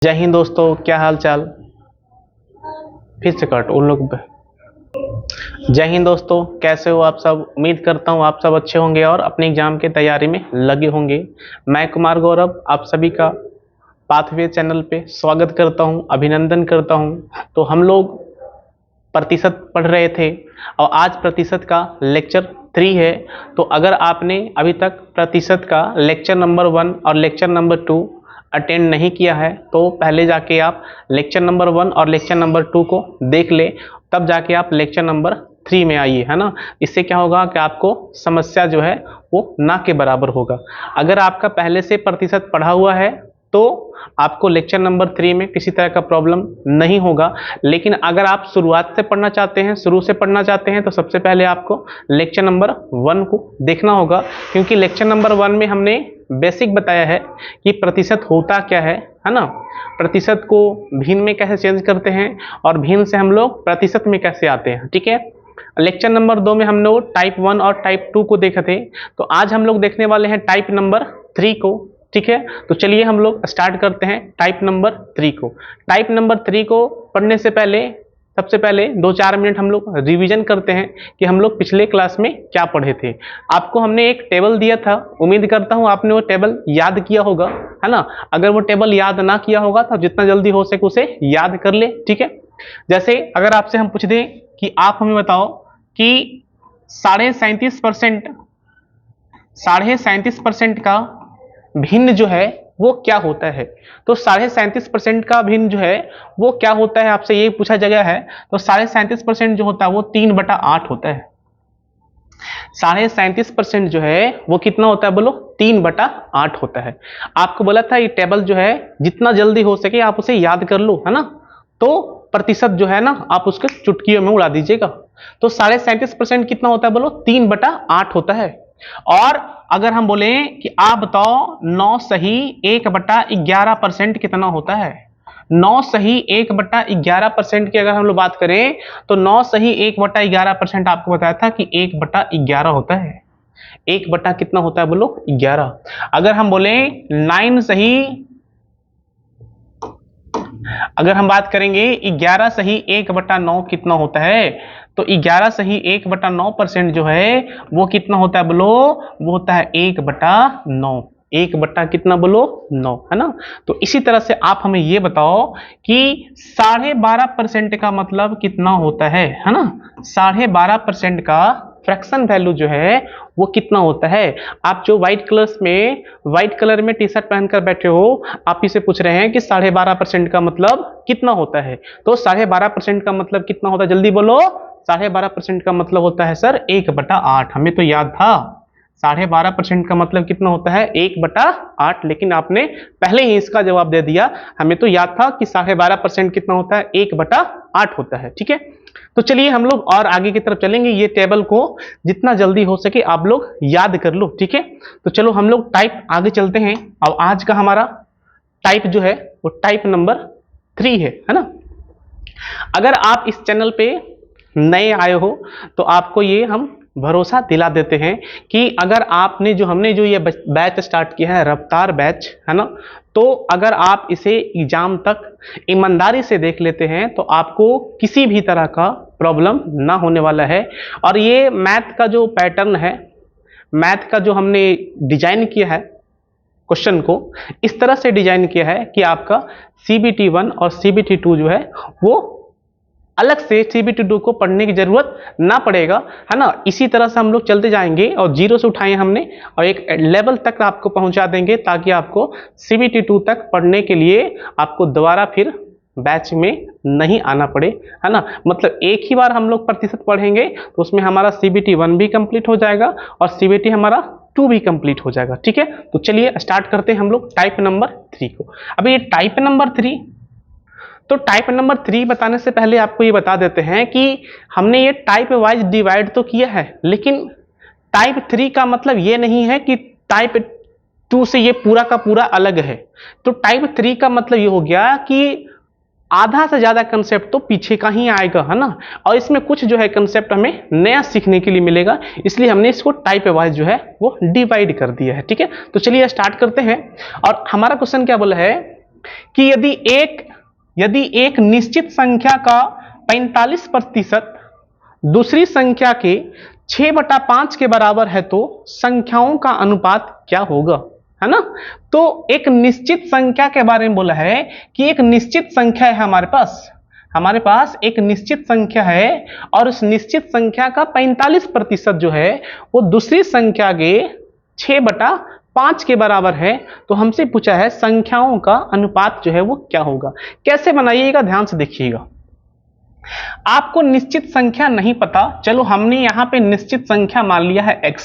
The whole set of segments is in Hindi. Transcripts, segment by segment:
जय हिंद दोस्तों, क्या हाल चाल। फिर से कट उन लोग। जय हिंद दोस्तों, कैसे हो आप सब। उम्मीद करता हूँ आप सब अच्छे होंगे और अपने एग्जाम की तैयारी में लगे होंगे। मैं कुमार गौरव आप सभी का पाथवे चैनल पे स्वागत करता हूँ, अभिनंदन करता हूँ। तो हम लोग प्रतिशत पढ़ रहे थे और आज प्रतिशत का लेक्चर 3 है। तो अगर आपने अभी तक प्रतिशत का लेक्चर नंबर 1 और लेक्चर नंबर 2 अटेंड नहीं किया है तो पहले जाके आप लेक्चर नंबर 1 और लेक्चर नंबर 2 को देख ले, तब जाके आप लेक्चर नंबर 3 में आइए, है ना। इससे क्या होगा कि आपको समस्या जो है वो ना के बराबर होगा। अगर आपका पहले से प्रतिशत पढ़ा हुआ है तो आपको लेक्चर नंबर 3 में किसी तरह का प्रॉब्लम नहीं होगा। लेकिन अगर आप शुरुआत से पढ़ना चाहते हैं, शुरू से पढ़ना चाहते हैं, तो सबसे पहले आपको लेक्चर नंबर 1 को देखना होगा, क्योंकि लेक्चर नंबर 1 में हमने बेसिक बताया है कि प्रतिशत होता क्या है ना। प्रतिशत को भिन्न में कैसे चेंज करते हैं और भिन्न से हम लोग प्रतिशत में कैसे आते हैं, ठीक है। लेक्चर नंबर 2 में हम लोग टाइप 1 और टाइप 2 को देखे थे। तो आज हम लोग देखने वाले हैं टाइप नंबर 3 को, ठीक है। तो चलिए हम लोग स्टार्ट करते हैं टाइप नंबर 3 को। टाइप नंबर 3 को पढ़ने से पहले सबसे पहले 2-4 मिनट हम लोग रिवीजन करते हैं कि हम लोग पिछले क्लास में क्या पढ़े थे। आपको हमने एक टेबल दिया था, उम्मीद करता हूं आपने वो टेबल याद किया होगा, है ना। अगर वो टेबल याद ना किया होगा तो जितना जल्दी हो सके उसे याद कर ले, ठीक है। जैसे अगर आपसे हम पूछ दें कि आप हमें बताओ कि 37.5% का भिन्न जो है वो क्या होता है। तो 37.5% का भिन्न जो है वो क्या होता है, आपसे ये पूछा गया है। तो 37.5% जो होता है वो 3/8 होता है। 37.5% जो है वो कितना होता है, बोलो 3/8 होता है। आपको बोला था ये टेबल जो है जितना जल्दी हो सके आप उसे याद कर लो, है ना। तो प्रतिशत जो है ना आप उसके चुटकियों में उड़ा दीजिएगा। तो 37.5% कितना होता है, बोलो 3/8 होता है। और अगर हम बोले कि आप बताओ 9 सही 1/11% कितना होता है। 9 सही 1/11% की अगर हम लोग बात करें तो 9 सही 1/11% आपको बताया था कि 1/11 होता है। 1 बटा कितना होता है, बोलो 11। अगर हम बोले 9 सही, अगर हम बात करेंगे 11 सही 1/9 कितना होता है, तो 11 सही 1/9% जो है वो कितना होता है, बोलो वो होता है 1/9। 1 बटा कितना, बोलो 9, है ना। तो इसी तरह से आप हमें ये बताओ कि 12.5% का मतलब कितना होता है ना। 12.5% का फ्रैक्शन वैल्यू जो है वो कितना होता है। आप जो व्हाइट कलर में टी शर्ट पहनकर बैठे हो, आप इसे पूछ रहे हैं कि 12.5% का मतलब कितना होता है। तो 12.5% का मतलब कितना होता है, जल्दी बोलो। 12.5% का मतलब होता है सर 1/8। हमें तो याद था 12.5% का मतलब कितना होता है, 1/8। लेकिन आपने पहले ही इसका जवाब दे दिया। हमें तो याद था कि 12.5% कितना होता है, 1/8 होता है, ठीक है। तो चलिए हम लोग और आगे की तरफ चलेंगे। ये टेबल को जितना जल्दी हो सके आप लोग याद कर लो, ठीक है। तो चलो हम लोग टाइप आगे चलते हैं। और आज का हमारा टाइप जो है वो टाइप नंबर 3 है ना। अगर आप इस चैनल पे नए आए हो तो आपको ये हम भरोसा दिला देते हैं कि अगर हमने जो ये बैच स्टार्ट किया है, रफ्तार बैच, है ना। तो अगर आप इसे एग्जाम तक ईमानदारी से देख लेते हैं तो आपको किसी भी तरह का प्रॉब्लम ना होने वाला है। और ये मैथ का जो पैटर्न है, मैथ का जो हमने डिजाइन किया है, क्वेश्चन को इस तरह से डिजाइन किया है कि आपका CBT 1 और CBT 2 जो है वो अलग से CBT 2 को पढ़ने की जरूरत ना पड़ेगा, है ना। इसी तरह से हम लोग चलते जाएंगे और 0 से उठाए हमने और एक लेवल तक आपको पहुंचा देंगे, ताकि आपको CBT 2 तक पढ़ने के लिए आपको दोबारा फिर बैच में नहीं आना पड़े, है ना। मतलब एक ही बार हम लोग प्रतिशत पढ़ेंगे तो उसमें हमारा CBT 1 भी कंप्लीट हो जाएगा और CBT हमारा 2 भी कंप्लीट हो जाएगा, ठीक है। तो चलिए स्टार्ट करते हैं हम लोग टाइप नंबर 3 को। अब ये टाइप नंबर 3, तो टाइप नंबर 3 बताने से पहले आपको ये बता देते हैं कि हमने ये टाइप वाइज डिवाइड तो किया है, लेकिन टाइप 3 का मतलब ये नहीं है कि टाइप 2 से ये पूरा का पूरा अलग है। तो टाइप 3 का मतलब ये हो गया कि आधा से ज्यादा कंसेप्ट तो पीछे का ही आएगा, है ना। और इसमें कुछ जो है कंसेप्ट हमें नया सीखने के लिए मिलेगा, इसलिए हमने इसको टाइप वाइज जो है वो डिवाइड कर दिया है, ठीक है। तो चलिए स्टार्ट करते हैं। और हमारा क्वेश्चन क्या बोला है कि यदि एक निश्चित संख्या का 45% दूसरी संख्या के 6/5 के बराबर है तो संख्याओं का अनुपात क्या होगा, है ना। तो एक निश्चित संख्या के बारे में बोला है कि एक निश्चित संख्या है हमारे पास एक निश्चित संख्या है और उस निश्चित संख्या का 45% जो है वो दूसरी संख्या के 6/5 के बराबर है। तो हमसे पूछा है संख्याओं का अनुपात जो है वो क्या होगा। कैसे बनाइएगा, ध्यान से देखिएगा। आपको निश्चित संख्या नहीं पता, चलो हमने यहां पे निश्चित संख्या मान लिया है x,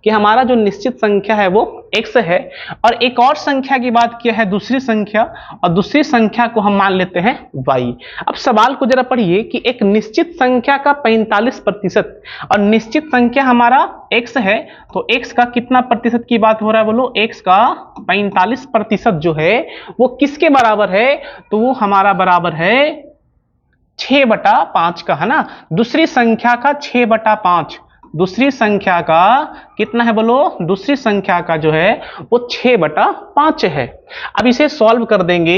कि हमारा जो निश्चित संख्या है वो x है, और एक और संख्या की बात किया है दूसरी संख्या, और दूसरी संख्या को हम मान लेते हैं y। अब सवाल को जरा पढ़िए कि एक निश्चित संख्या का 45% और निश्चित संख्या हमारा x है, तो x का कितना प्रतिशत की बात हो रहा है बोलो, x का 45% जो है वो किसके बराबर है, तो वो हमारा बराबर है 6/5 का, है ना। दूसरी संख्या का 6/5, दूसरी संख्या का कितना है बोलो, दूसरी संख्या का जो है वो 6/5 है। अब इसे सॉल्व कर देंगे,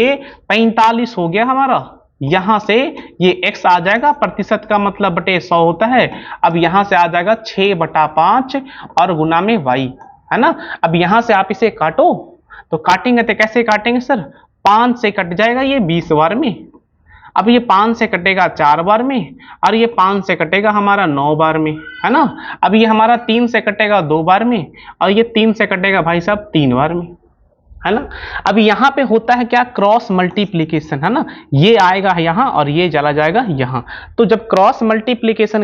45 हो गया हमारा, यहां से ये x आ जाएगा, प्रतिशत का मतलब बटे 100 होता है। अब यहां से आ जाएगा 6/5 और गुना में y, है ना। अब यहां से आप इसे काटो, तो काटेंगे तो कैसे काटेंगे सर, 5 से कट जाएगा ये 20 बार में, अब ये 5 से कटेगा 4 बार में, और ये 5 से कटेगा हमारा 9 बार में, है ना। अब ये हमारा 3 से कटेगा 2 बार में, और ये 3 से कटेगा भाई साहब 3 बार में, है ना। अब यहाँ पे होता है क्या, क्रॉस मल्टीप्लीकेशन, है ना। ये आएगा यहाँ और ये चला जाएगा यहाँ। तो जब क्रॉस मल्टीप्लीकेशन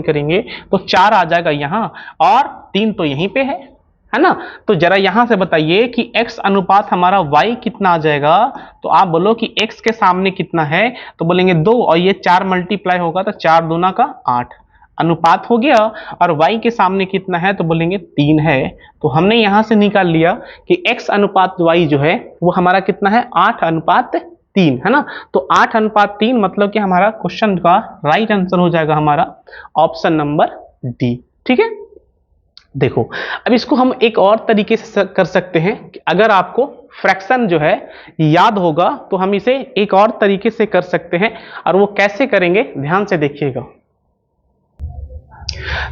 करेंगे तो 4 आ जाएगा यहाँ और 3 तो यहीं पे है ना। तो जरा यहां से बताइए कि x अनुपात हमारा y कितना आ जाएगा। तो आप बोलो कि x के सामने कितना है, तो बोलेंगे 2, और ये 4 मल्टीप्लाई होगा तो 4 दूना का 8 अनुपात हो गया, और y के सामने कितना है, तो बोलेंगे 3 है। तो हमने यहां से निकाल लिया कि x अनुपात y जो है वो हमारा कितना है, 8:3, है ना। तो 8:3 मतलब कि हमारा क्वेश्चन का राइट आंसर हो जाएगा हमारा ऑप्शन नंबर डी। ठीक है, देखो अब इसको हम एक और तरीके से कर सकते हैं कि अगर आपको फ्रैक्शन जो है याद होगा तो हम इसे एक और तरीके से कर सकते हैं, और वो कैसे करेंगे ध्यान से देखिएगा।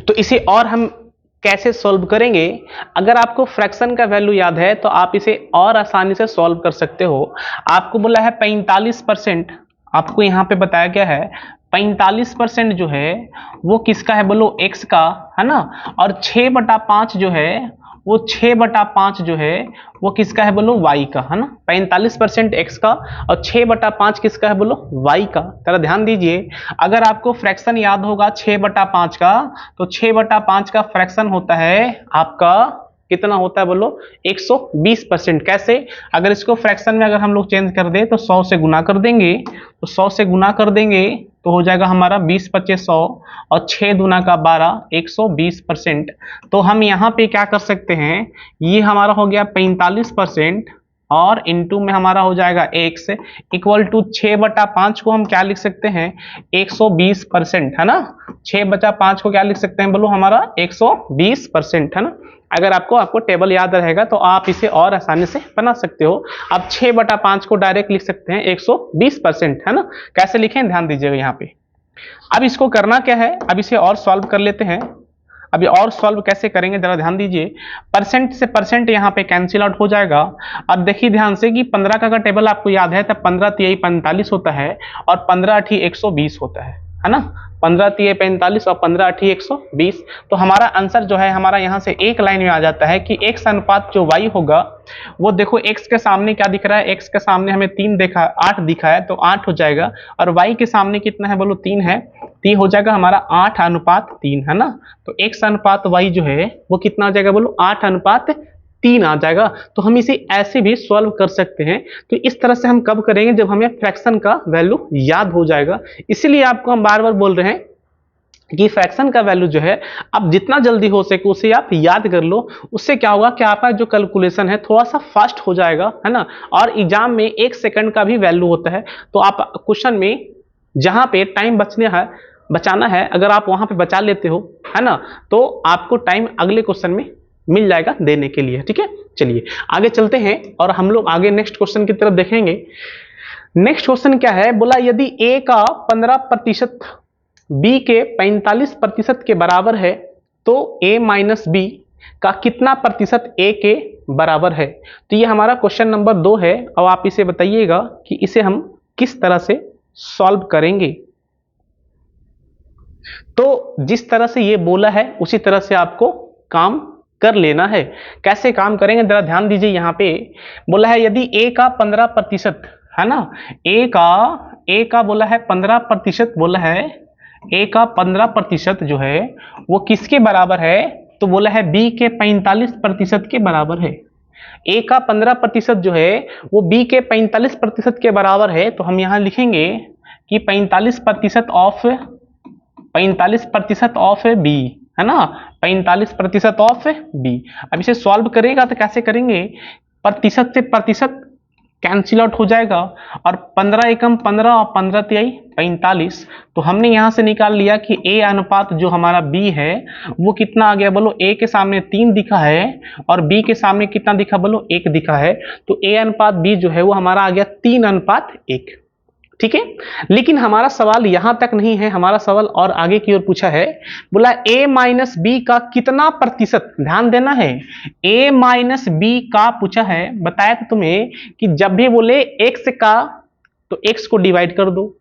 तो इसे और हम कैसे सॉल्व करेंगे, अगर आपको फ्रैक्शन का वैल्यू याद है तो आप इसे और आसानी से सॉल्व कर सकते हो। आपको बोला है 45%, आपको यहां पे बताया गया है 45% जो है वो किसका है बोलो, x का, है ना। और 6/5 जो है वो 6/5 जो है वो किसका है बोलो, y का, है ना। 45% x का और 6/5 किसका है बोलो, y का। जरा ध्यान दीजिए, अगर आपको फ्रैक्शन याद होगा 6/5 का, तो 6/5 का फ्रैक्शन होता है आपका कितना होता है बोलो, 120%। कैसे, अगर इसको फ्रैक्शन में अगर हम लोग चेंज कर दे तो 100 से गुना कर देंगे, तो 100 से गुना कर देंगे तो हो जाएगा हमारा 20×5=100 और 6 दूना का 12, 120%। तो हम यहाँ पे क्या कर सकते हैं, ये हमारा हो गया 45% और इनटू में हमारा हो जाएगा x इक्वल टू 6/5 को हम क्या लिख सकते हैं, 120%, है ना। 6/5 को क्या लिख सकते हैं बोलो, हमारा 120%, है ना। अगर आपको टेबल याद रहेगा तो आप इसे और आसानी से बना सकते हो। अब 6/5 को डायरेक्ट लिख सकते हैं 120%, है ना। कैसे लिखें ध्यान दीजिएगा यहाँ पे। अब इसको करना क्या है, अब इसे और सॉल्व कर लेते हैं। अभी और सॉल्व कैसे करेंगे जरा ध्यान दीजिए, परसेंट से परसेंट यहाँ पे कैंसिल आउट हो जाएगा। अब देखिए ध्यान से कि 15 का अगर टेबल आपको याद है तब 15×3 45 होता है और 15×8 120 होता है ना। 15×3 45 और 15×8 120। तो हमारा आंसर जो है हमारा यहाँ से एक लाइन में आ जाता है कि x अनुपात जो y होगा वो देखो x के सामने क्या दिख रहा है, x के सामने हमें 3 देखा, 8 दिखा है तो 8 हो जाएगा, और y के सामने कितना है बोलो 3 है, 3 हो जाएगा हमारा 8:3, है ना। तो x अनुपात y जो है वो कितना आ जाएगा बोलो, 8:3 आ जाएगा। तो हम इसे ऐसे भी सॉल्व कर सकते हैं। तो इस तरह से हम कब करेंगे, जब हमें फ्रैक्शन का वैल्यू याद हो जाएगा। इसीलिए आपको हम बार बार बोल रहे हैं कि फ्रैक्शन का वैल्यू जो है आप जितना जल्दी हो सके उसे आप याद कर लो। उससे क्या होगा कि आपका जो कैलकुलेशन है थोड़ा सा फास्ट हो जाएगा, है ना। और एग्जाम में 1 सेकंड का भी वैल्यू होता है, तो आप क्वेश्चन में जहां पे टाइम बचाना है अगर आप वहां पे बचा लेते हो, है ना, तो आपको टाइम अगले क्वेश्चन में मिल जाएगा देने के लिए। ठीक है, चलिए आगे चलते हैं और हम लोग आगे नेक्स्ट क्वेश्चन की तरफ देखेंगे। नेक्स्ट क्वेश्चन क्या है, बोला यदि ए का 15% बी के 45% के बराबर है तो ए माइनस बी का कितना प्रतिशत ए के बराबर है। तो ये हमारा क्वेश्चन नंबर 2 है और आप इसे बताइएगा कि इसे हम किस तरह से सॉल्व करेंगे। तो जिस तरह से ये बोला है उसी तरह से आपको काम कर लेना है। कैसे काम करेंगे जरा ध्यान दीजिए। यहाँ पे बोला है यदि ए का 15% है ना, ए का बोला है 15% बोला है, ए का 15% जो है वो किसके बराबर है, तो बोला है बी के 45% के बराबर है। ए का 15% जो है वो बी के 45% के बराबर है, तो हम यहाँ लिखेंगे कि 45% ऑफ बी है ना, 45% ऑफ बी। अब इसे सॉल्व करेगा तो कैसे करेंगे, प्रतिशत से प्रतिशत कैंसिल आउट हो जाएगा और 15 एकम 15 और 15 तिहाई 45। तो हमने यहां से निकाल लिया कि ए अनुपात जो हमारा बी है वो कितना आ गया, बोलो ए के सामने 3 दिखा है और बी के सामने कितना दिखा, बोलो 1 दिखा है। तो ए अनुपात बी जो है वो हमारा आ गया 3:1। ठीक है, लेकिन हमारा सवाल यहां तक नहीं है, हमारा सवाल और आगे की ओर पूछा है। बोला a माइनस बी का कितना प्रतिशत, ध्यान देना है, a माइनस बी का पूछा है। बताया था तुम्हें कि जब भी बोले x का तो x को डिवाइड कर दो,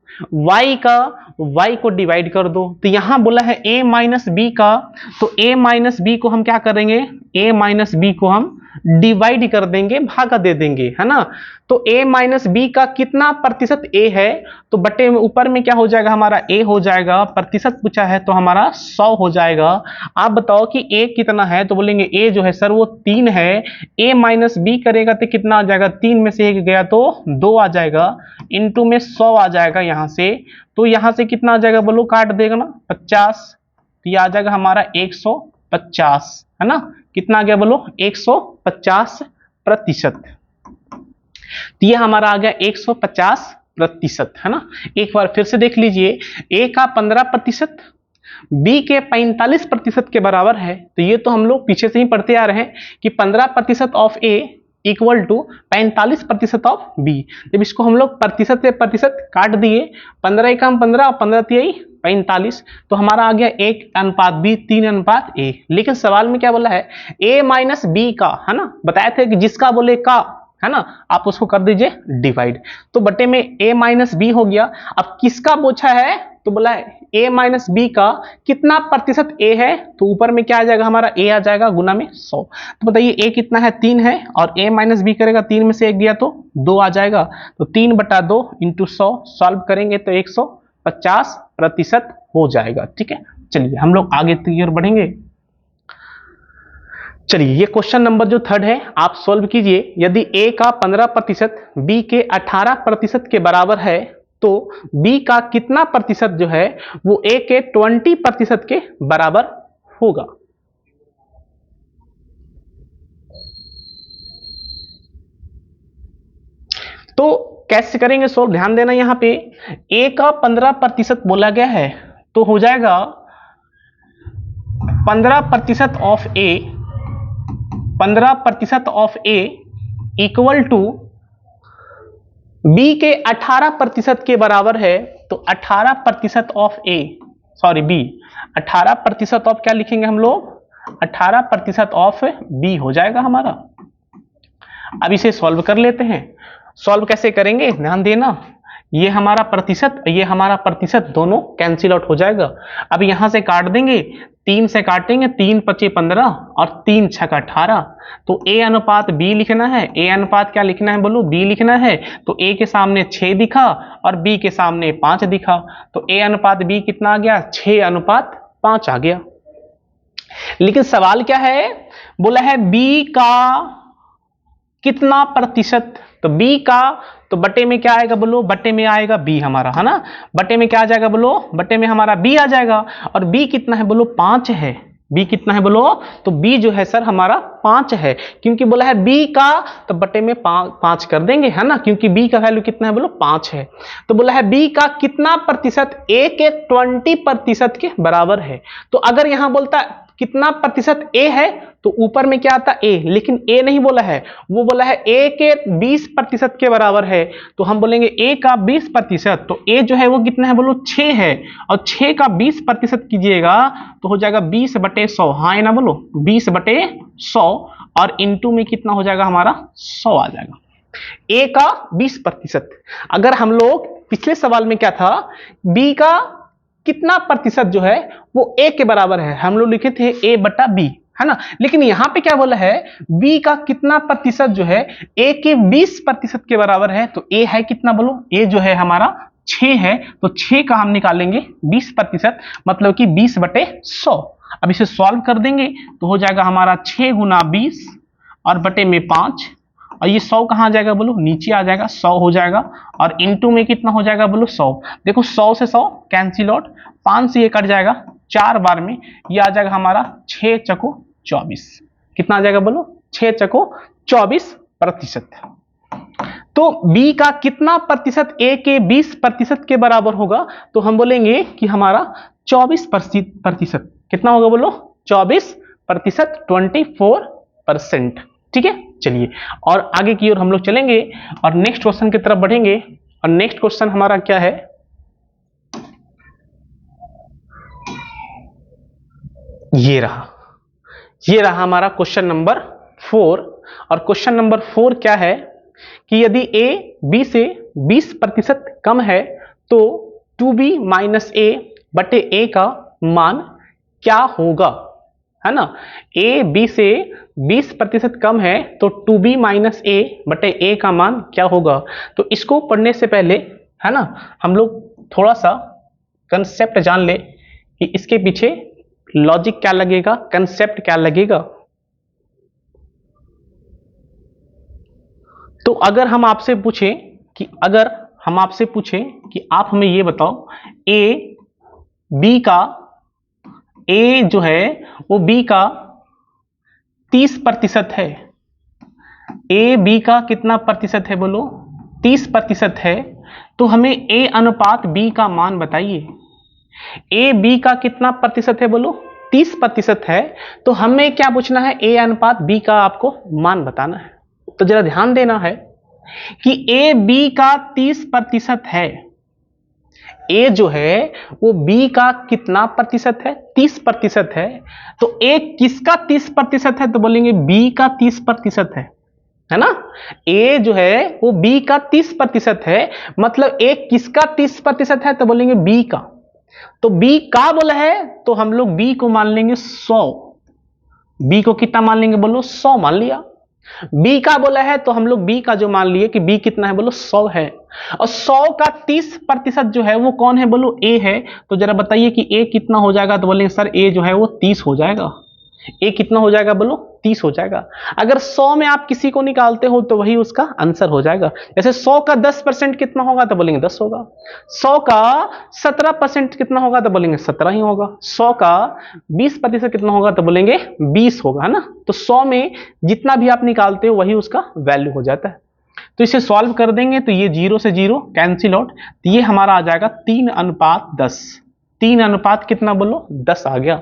y का y को डिवाइड कर दो। तो यहां बोला है a माइनस बी का, तो a माइनस बी को हम क्या करेंगे, a माइनस बी को हम डिवाइड कर देंगे, भागा दे देंगे, है ना। तो a माइनस बी का कितना प्रतिशत a है, तो बटे में ऊपर में क्या हो जाएगा, हमारा a हो जाएगा। प्रतिशत पूछा है तो हमारा 100 हो जाएगा। आप बताओ कि a कितना है, तो बोलेंगे a जो है सर वो 3 है। a माइनस बी करेगा तो कितना आ जाएगा, 3 में से 1 गया तो 2 आ जाएगा, इंटू में 100 आ जाएगा यहाँ से। तो यहाँ से कितना आ जाएगा, बोलो काट देगा ना 50, तो ये आ जाएगा हमारा 150, है ना। कितना आ गया, बोलो 150%। तो ये हमारा आ गया 150%, है ना। एक बार फिर से देख लीजिए, ए का 15% बी के 45% के बराबर है। तो ये तो हम लोग पीछे से ही पढ़ते आ रहे हैं कि 15% of A equal to 45% of B. जब इसको हम लोग प्रतिशत से प्रतिशत काट दिए, 15 एकम 15 और 15 तिहाई 45, तो हमारा आ गया 1:b 3:a। लेकिन सवाल में क्या बोला है, a माइनस बी का, है ना। बताए थे कि जिसका बोले का, है ना, आप उसको कर दीजिए डिवाइड। तो बटे में a माइनस बी हो गया। अब किसका पूछा है, तो बोला है a माइनस बी का कितना प्रतिशत a है, तो ऊपर में क्या आ जाएगा, हमारा a आ जाएगा गुना में 100। तो बताइए a कितना है, 3 है, और a माइनस बी करेगा 3 में से 1 गया तो 2 आ जाएगा। तो 3/2 इंटू 100 सॉल्व करेंगे तो 150% हो जाएगा। ठीक है, चलिए हम लोग आगे की ओर बढ़ेंगे। चलिए ये क्वेश्चन नंबर जो 3 है आप सॉल्व कीजिए। यदि a का 15% b के 18% के बराबर है तो b का कितना प्रतिशत जो है वो a के 20% के बराबर होगा। तो कैसे करेंगे सॉल्व, ध्यान देना। यहां पे a का 15% बोला गया है, तो हो जाएगा 15% of a, 15% of a equal to b के 18% के बराबर है। तो 18% of a, sorry b, 18% of क्या लिखेंगे हम लोग, 18% ऑफ b हो जाएगा हमारा। अब इसे सॉल्व कर लेते हैं। सॉल्व कैसे करेंगे, ध्यान देना। ये हमारा प्रतिशत, ये हमारा प्रतिशत दोनों कैंसिल आउट हो जाएगा। अब यहां से काट देंगे, 3 से काटेंगे, 3 × 5 = 15 और 3 × 6 = 18। तो a अनुपात b लिखना है, a अनुपात क्या लिखना है, बोलो b लिखना है। तो a के सामने 6 दिखा और b के सामने 5 दिखा, तो a अनुपात b कितना आ गया, 6:5 आ गया। लेकिन सवाल क्या है, बोला है b का कितना प्रतिशत, तो b का तो बटे में क्या आएगा, बोलो बटे में आएगा b हमारा, है ना। बटे में क्या आ जाएगा, बोलो बटे में हमारा b आ जाएगा। और b कितना है, बोलो 5 है। b कितना है, बोलो, तो b जो है सर हमारा 5 है। क्योंकि बोला है b का तो बटे में 5 कर देंगे, है ना, क्योंकि b का वैल्यू कितना है, बोलो 5 है। तो बोला है b का कितना प्रतिशत, a के 20% के बराबर है। तो अगर यहां बोलता कितना प्रतिशत a है तो ऊपर में क्या आता ए, लेकिन ए नहीं बोला है, वो बोला है ए के 20% के बराबर है। तो हम बोलेंगे ए का 20%, तो ए जो है वो कितना है बोलो 6 है, और 6 का 20% कीजिएगा तो हो जाएगा 20/100। हाँ है ना बोलो 20/100, और इंटू में कितना हो जाएगा हमारा 100 आ जाएगा। ए का 20%। अगर हम लोग पिछले सवाल में क्या था, बी का कितना प्रतिशत जो है वो ए के बराबर है, हम लोग लिखे थे a/b, है ना। लेकिन यहां पे क्या बोला है, बी का कितना प्रतिशत जो है ए के 20% के बराबर है। तो ए है कितना बोलो, ए जो है हमारा 6 है, तो 6 का हम निकालेंगे 20%, मतलब कि 20/100। अब इसे सॉल्व कर देंगे तो हो जाएगा हमारा 6 × 20 और बटे में 5, और ये 100 कहाँ आ जाएगा बोलो, नीचे आ जाएगा, 100 हो जाएगा, और इंटू में कितना हो जाएगा बोलो 100। देखो 100 से 100 कैंसिल आउट, 5 से ये कट जाएगा 4 बार में, ये आ जाएगा हमारा 6 चको 24। कितना आ जाएगा बोलो, 6 चको 24%। तो बी का कितना प्रतिशत ए के 20% के बराबर होगा, तो हम बोलेंगे कि हमारा 24%। कितना होगा बोलो, 24%, 24%। ठीक है, चलिए और आगे की ओर हम लोग चलेंगे और नेक्स्ट क्वेश्चन की तरफ बढ़ेंगे। और नेक्स्ट क्वेश्चन हमारा क्या है, ये रहा हमारा क्वेश्चन नंबर 4। और क्वेश्चन नंबर 4 क्या है कि यदि a b से 20% कम है तो 2b - a/a का मान क्या होगा, है ना। a b से 20% कम है तो 2b - a/a का मान क्या होगा। तो इसको पढ़ने से पहले, है ना, हम लोग थोड़ा सा कंसेप्ट जान ले कि इसके पीछे लॉजिक क्या लगेगा, कंसेप्ट क्या लगेगा। तो अगर हम आपसे पूछें कि आप हमें ये बताओ, ए जो है वो बी का 30% है, ए बी का कितना प्रतिशत है बोलो, 30% है, तो हमें ए अनुपात बी का मान बताइए। ए बी का कितना प्रतिशत है बोलो, 30% है, तो हमें क्या पूछना है, ए अनुपात बी का आपको मान बताना है। तो जरा ध्यान देना है कि ए बी का 30% है, ए जो है वो बी का कितना प्रतिशत है, 30% है, तो ए किसका 30% है, तो बोलेंगे बी का 30% है ना। ए जो है वो बी का 30% है, मतलब ए किसका 30% है, तो बोलेंगे बी का। तो बी का बोला है तो हम लोग बी को मान लेंगे 100। बी को कितना मान लेंगे बोलो, 100 मान लिया। बी का बोला है तो हम लोग बी का जो मान लिए कि बी कितना है बोलो 100 है, और 100 का 30% जो है वो कौन है बोलो, ए है। तो जरा बताइए कि ए कितना हो जाएगा, तो बोलेंगे सर ए जो है वो 30 हो जाएगा। ए कितना हो जाएगा बोलो, 30 हो जाएगा। अगर 100 में आप किसी को निकालते हो तो वही उसका आंसर हो जाएगा। जैसे 100 का 10% कितना होगा, तो बोलेंगे 10 होगा। 100 का 17% कितना होगा, तो बोलेंगे 17 ही होगा। 100 का 20% कितना होगा, तो बोलेंगे 20 होगा, है ना। तो 100 में जितना भी आप निकालते हो वही उसका वैल्यू हो जाता है। तो इसे सॉल्व कर देंगे तो ये 0 से 0 कैंसिल आउट, तो ये हमारा आ जाएगा 3:10। 3 अनुपात कितना बोलो, 10 आ गया।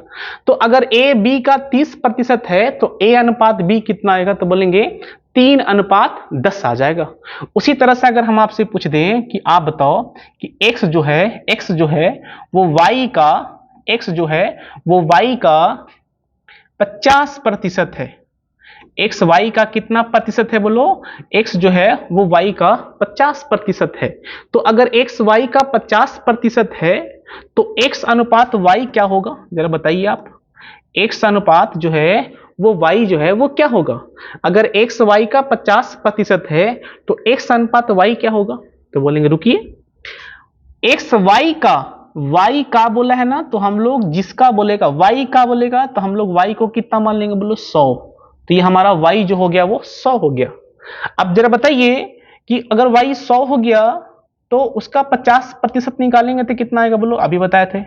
तो अगर ए बी का 30% है तो ए अनुपात बी कितना आएगा, तो बोलेंगे 3:10 आ जाएगा। उसी तरह से अगर हम आपसे पूछ दें कि आप बताओ कि x जो है वो y का 50% है। x y का कितना प्रतिशत है बोलो, x जो है वो y का 50% है। तो अगर x y का 50% है तो x अनुपात y क्या होगा, जरा बताइए आप। x अनुपात जो है वो y जो है वो क्या होगा। अगर x y का 50% है तो x अनुपात y क्या होगा, तो बोलेंगे रुकिए, x y का बोला है ना, तो हम लोग जिसका बोलेगा y का बोलेगा तो हम लोग y को कितना मान लेंगे बोलो 100। तो ये हमारा y जो हो गया वो 100 हो गया। अब जरा बताइए कि अगर y 100 हो गया तो उसका 50% निकालेंगे तो कितना आएगा बोलो, अभी बताए थे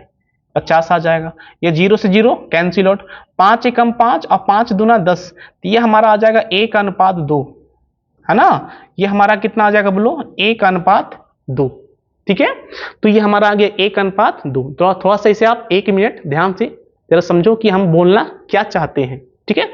50 आ जाएगा। ये 0 से 0 कैंसिल आउट, 5 एकम 5 और 5 दूना 10, तो ये हमारा आ जाएगा 1:2, है ना। ये हमारा कितना आ जाएगा बोलो, 1:2। ठीक है, तो ये हमारा आ गया 1:2। तो थोड़ा सा इसे आप 1 मिनट ध्यान से जरा समझो कि हम बोलना क्या चाहते हैं। ठीक है,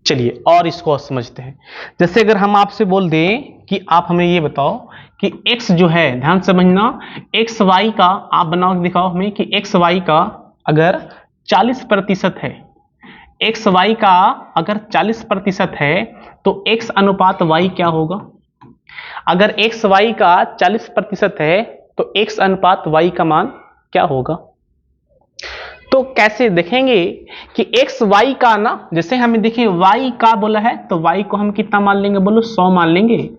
चलिए और इसको और समझते हैं। जैसे अगर हम आपसे बोल दें कि आप हमें ये बताओ कि x जो है, ध्यान से समझना, एक्स वाई का आप बनाओ के दिखाओ हमें कि एक्स वाई का अगर 40% है, एक्स वाई का अगर 40% है तो x अनुपात y क्या होगा? अगर एक्स वाई का 40% है तो x अनुपात y का मान क्या होगा? तो कैसे देखेंगे कि एक्स वाई का ना, जैसे हमें देखें y का बोला है तो y को हम कितना मान लेंगे? बोलो 100 मान लेंगे।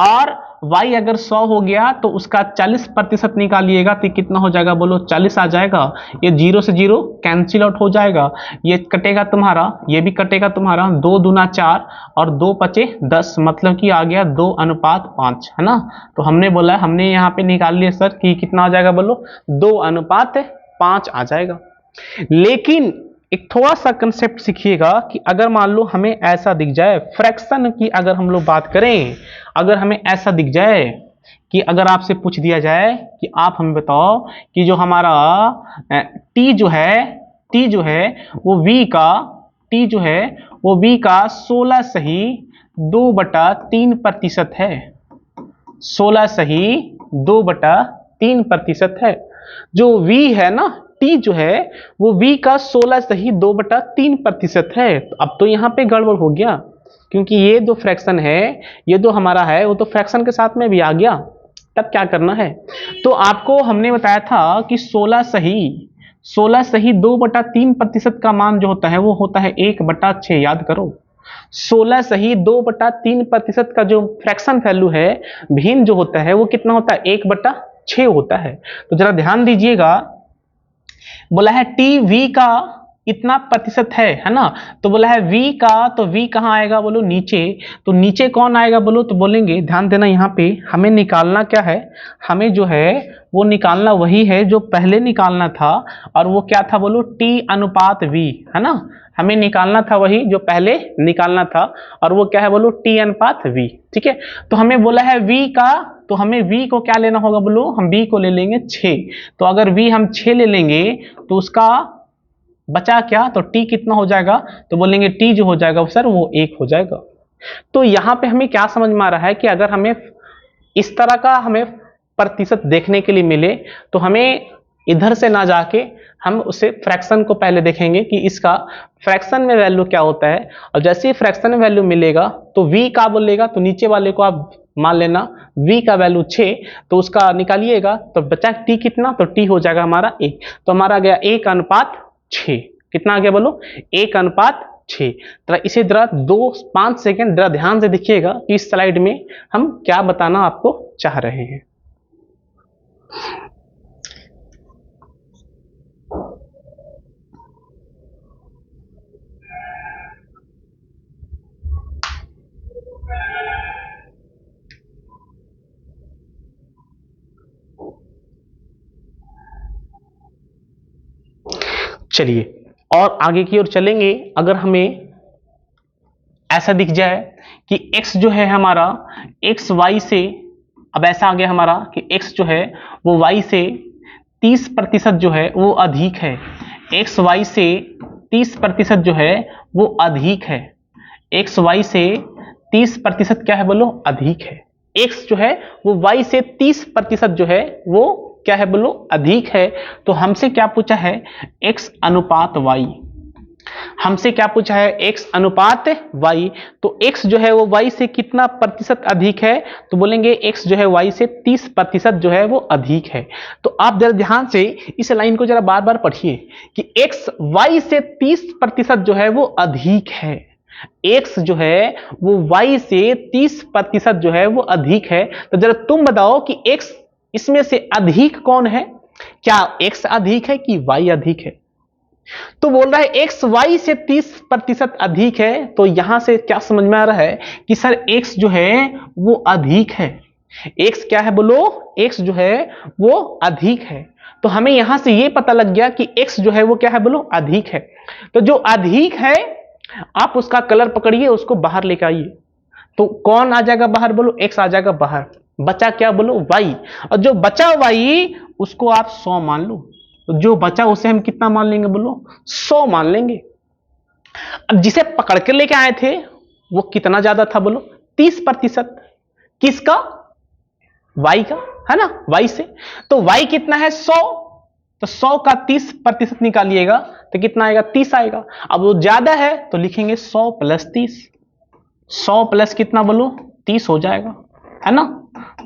और y अगर 100 हो गया तो उसका 40% निकालिएगा तो कितना हो जाएगा? बोलो 40 आ जाएगा। ये 0 से 0 कैंसिल आउट हो जाएगा, ये कटेगा तुम्हारा, ये भी कटेगा तुम्हारा, 2 दूना 4 और 2 पचे 10, मतलब कि आ गया 2:5, है ना। तो हमने बोला, हमने यहाँ पे निकाल लिया सर कि कितना आ जाएगा? बोलो 2:5 आ जाएगा। लेकिन एक थोड़ा सा कंसेप्ट सीखिएगा कि अगर मान लो हमें ऐसा दिख जाए, फ्रैक्शन की अगर हम लोग बात करें, अगर हमें ऐसा दिख जाए कि अगर आपसे पूछ दिया जाए कि आप हमें बताओ कि जो हमारा t जो है वो v का, t जो है वो v का 16 सही 2/3% है, 16 सही 2/3% है। जो v है ना, t जो है वो v का 16 सही 2/3% है। तो अब तो यहाँ पे गड़बड़ हो गया, क्योंकि ये जो फ्रैक्शन है, ये जो हमारा है वो तो फ्रैक्शन के साथ में भी आ गया। तब क्या करना है? तो आपको हमने बताया था कि 16 सही 2/3% का मान जो होता है वो होता है 1/6। याद करो, 16 सही 2/3% का जो फ्रैक्शन वैल्यू है, भिन्न जो होता है वो कितना होता है? 1/6 होता है। तो जरा ध्यान दीजिएगा, बोला है टी वी का इतना प्रतिशत है ना, तो बोला है v का, तो v कहाँ आएगा? बोलो नीचे। तो नीचे कौन आएगा? बोलो तो बोलेंगे, ध्यान देना, यहाँ पे हमें निकालना क्या है? हमें जो है वो निकालना वही है जो पहले निकालना था, और वो क्या था? बोलो t अनुपात v, है ना। हमें निकालना था वही जो पहले निकालना था, और वो क्या है? बोलो t अनुपात v। ठीक है, तो हमें बोला है v का, तो हमें v को क्या लेना होगा? बोलो हम v को ले लेंगे 6। तो अगर v हम 6 ले लेंगे तो उसका बचा क्या? तो t कितना हो जाएगा? तो बोलेंगे t जो हो जाएगा सर वो 1 हो जाएगा। तो यहाँ पे हमें क्या समझ में आ रहा है कि अगर हमें इस तरह का हमें प्रतिशत देखने के लिए मिले तो हमें इधर से ना जाके हम उसे फ्रैक्शन को पहले देखेंगे कि इसका फ्रैक्शन में वैल्यू क्या होता है। और जैसे ही फ्रैक्शन में वैल्यू मिलेगा तो v का बोलेगा, तो नीचे वाले को आप मान लेना v का वैल्यू 6, तो उसका निकालिएगा तो बचा t कितना? तो t हो जाएगा हमारा 1। तो हमारा गया 1:6। कितना आ गया? बोलो 1:6। तो इसे जरा 5 सेकेंड जरा ध्यान से देखिएगा कि इस स्लाइड में हम क्या बताना आपको चाह रहे हैं। चलिए और आगे की ओर चलेंगे। अगर हमें ऐसा दिख जाए कि x जो है हमारा, x y से, अब ऐसा आ गया हमारा कि x जो है वो y से 30% जो है वो अधिक है, x y से 30% जो है वो अधिक है, x y से 30% क्या है? बोलो अधिक है। x जो है वो y से 30% जो है वो क्या है? बोलो अधिक है। तो हमसे क्या पूछा है? x अनुपात y। हमसे क्या पूछा है? x अनुपात y। तो x जो है वो y से कितना प्रतिशत अधिक है? तो बोलेंगे x जो है y से 30% जो है वो अधिक है। तो आप जरा ध्यान से इस लाइन को जरा बार बार पढ़िए कि x y से 30% जो है वो अधिक है, x जो है वो y से 30% जो है वो अधिक है। तो जरा तुम बताओ कि x इसमें से अधिक कौन है? क्या x अधिक है कि y अधिक है? तो बोल रहा है x y से 30% अधिक है। तो यहां से क्या समझ में आ रहा है कि सर x जो है वो अधिक है। x क्या है? बोलो x जो है वो अधिक है। तो हमें यहां से ये पता लग गया कि x जो है वो क्या है? बोलो अधिक है। तो जो अधिक है आप उसका कलर पकड़िए, उसको बाहर लेकर आइए। तो कौन आ जाएगा बाहर? बोलो x आ जाएगा बाहर। बचा क्या? बोलो y। और जो बचा y उसको आप 100 मान लो। तो जो बचा उसे हम कितना मान लेंगे? बोलो 100 मान लेंगे। अब जिसे पकड़ के लेके आए थे वो कितना ज्यादा था बोलो, 30%। किसका? y का, है ना, y से। तो y कितना है 100, तो 100 का 30% निकालिएगा तो कितना आएगा, 30 आएगा। अब वो ज्यादा है तो लिखेंगे 100 प्लस 30, 100 प्लस कितना बोलो, 30 हो जाएगा, है ना।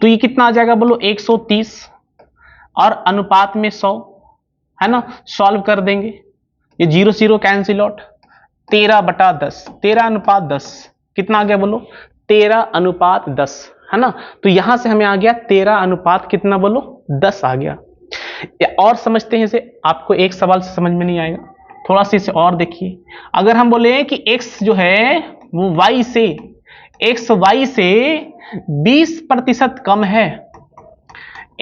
तो ये कितना आ जाएगा बोलो, 130 और अनुपात में 100, है ना। सॉल्व कर देंगे, ये 0 0 कैंसिल आउट, 13/10, 13:10 कितना आ गया बोलो, 13:10, है ना। तो यहां से हमें आ गया 13 कितना बोलो, 10 आ गया। और समझते हैं इसे, आपको एक सवाल से समझ में नहीं आएगा, थोड़ा सा इसे और देखिए। अगर हम बोले कि x जो है वो y से, x y से 20% कम है,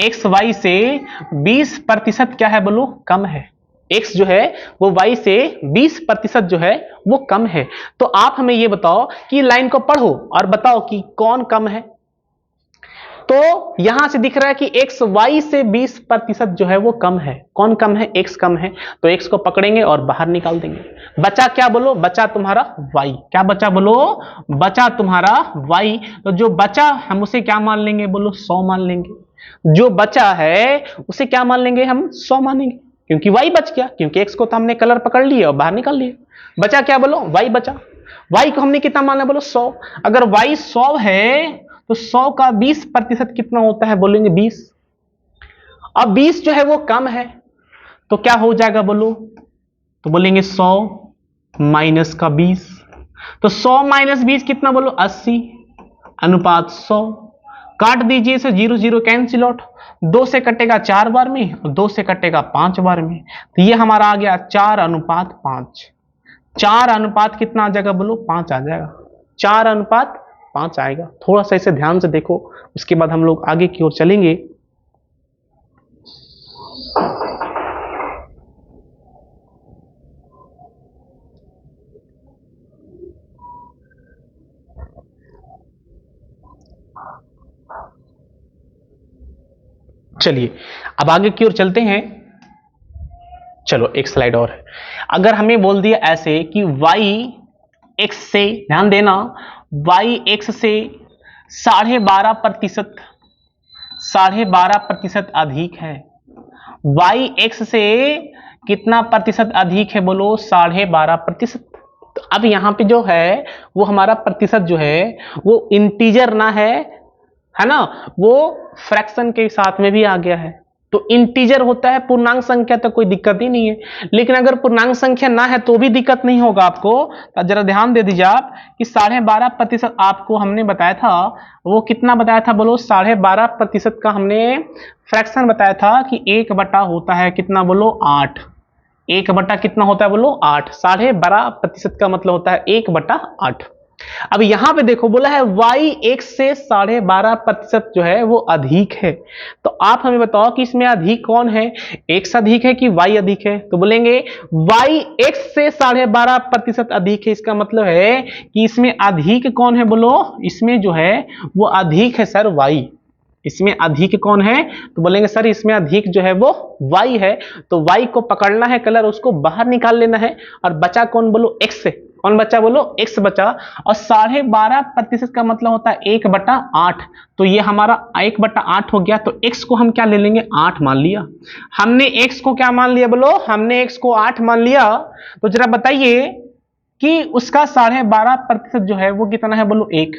x y से 20% क्या है बोलो, कम है। x जो है वो y से 20% जो है वो कम है। तो आप हमें ये बताओ कि लाइन को पढ़ो और बताओ कि कौन कम है। तो यहां से दिख रहा है कि x y से 20% जो है वो कम है। कौन कम है? x कम है। तो x को पकड़ेंगे और बाहर निकाल देंगे। बचा क्या बोलो, बचा तुम्हारा y। क्या बचा बोलो, बचा तुम्हारा y। तो जो बचा हम उसे क्या मान लेंगे बोलो, 100 मान लेंगे। जो बचा है उसे क्या मान लेंगे हम, 100 मानेंगे, क्योंकि y बच गया, क्योंकि x को तो हमने कलर पकड़ लिया और बाहर निकाल लिया। बचा क्या बोलो, y बचा। y को हमने कितना माना बोलो, 100। अगर y 100 है तो 100 का 20% कितना होता है, बोलेंगे 20। अब 20 जो है वो कम है तो क्या हो जाएगा बोलो, तो बोलेंगे 100 माइनस का 20। तो 100 माइनस 20 कितना बोलो, 80 अनुपात 100। काट दीजिए इसे, 0 0 कैंसिल आउट, 2 से कटेगा 4 बार में और 2 से कटेगा 5 बार में। तो ये हमारा आ गया 4:5। 4 कितना आ जाएगा बोलो, 5 आ जाएगा। 4:5 आएगा। थोड़ा सा इसे ध्यान से देखो, उसके बाद हम लोग आगे की ओर चलेंगे। चलिए अब आगे की ओर चलते हैं। चलो एक स्लाइड और है। अगर हमें बोल दिया ऐसे कि y x से, ध्यान देना, y x से 12.5%, 12.5% अधिक है। y x से कितना प्रतिशत अधिक है बोलो, 12.5%। तो अब यहां पे जो है वो हमारा प्रतिशत जो है वो इंटीजर ना है ना, वो फ्रैक्शन के साथ में भी आ गया है। तो इंटीजर होता है पूर्णांक संख्या तो कोई दिक्कत ही नहीं है, लेकिन अगर पूर्णांक संख्या ना है तो भी दिक्कत नहीं होगा आपको। तो जरा ध्यान दे दीजिए आप कि 12.5% आपको हमने बताया था, वो कितना बताया था बोलो, 12.5% का हमने फ्रैक्शन बताया था कि 1 होता है कितना बोलो, 8। 1 कितना होता है बोलो, 8। 12.5% का मतलब होता है 1/8। अब यहां पे देखो बोला है y x से 12.5% जो है वो अधिक है। तो आप हमें बताओ कि इसमें अधिक कौन है, x अधिक है कि y अधिक है। तो बोलेंगे y x से 12.5% अधिक है। इसका मतलब है कि इसमें अधिक कौन है बोलो, इसमें जो है वो अधिक है सर y। इसमें अधिक कौन है, तो बोलेंगे सर इसमें अधिक जो है वो y है। तो y को पकड़ना है कलर, उसको बाहर निकाल लेना है। और बचा कौन बोलो, x से। कौन बचा बोलो, x बचा। और 12.5% का मतलब होता है 1/8। तो ये हमारा 1/8 हो गया। तो x को हम क्या ले लेंगे, 8 मान लिया। हमने x को क्या मान लिया बोलो, हमने x को 8 मान लिया। तो जरा बताइए कि उसका 12.5% जो है वो कितना है बोलो, 1,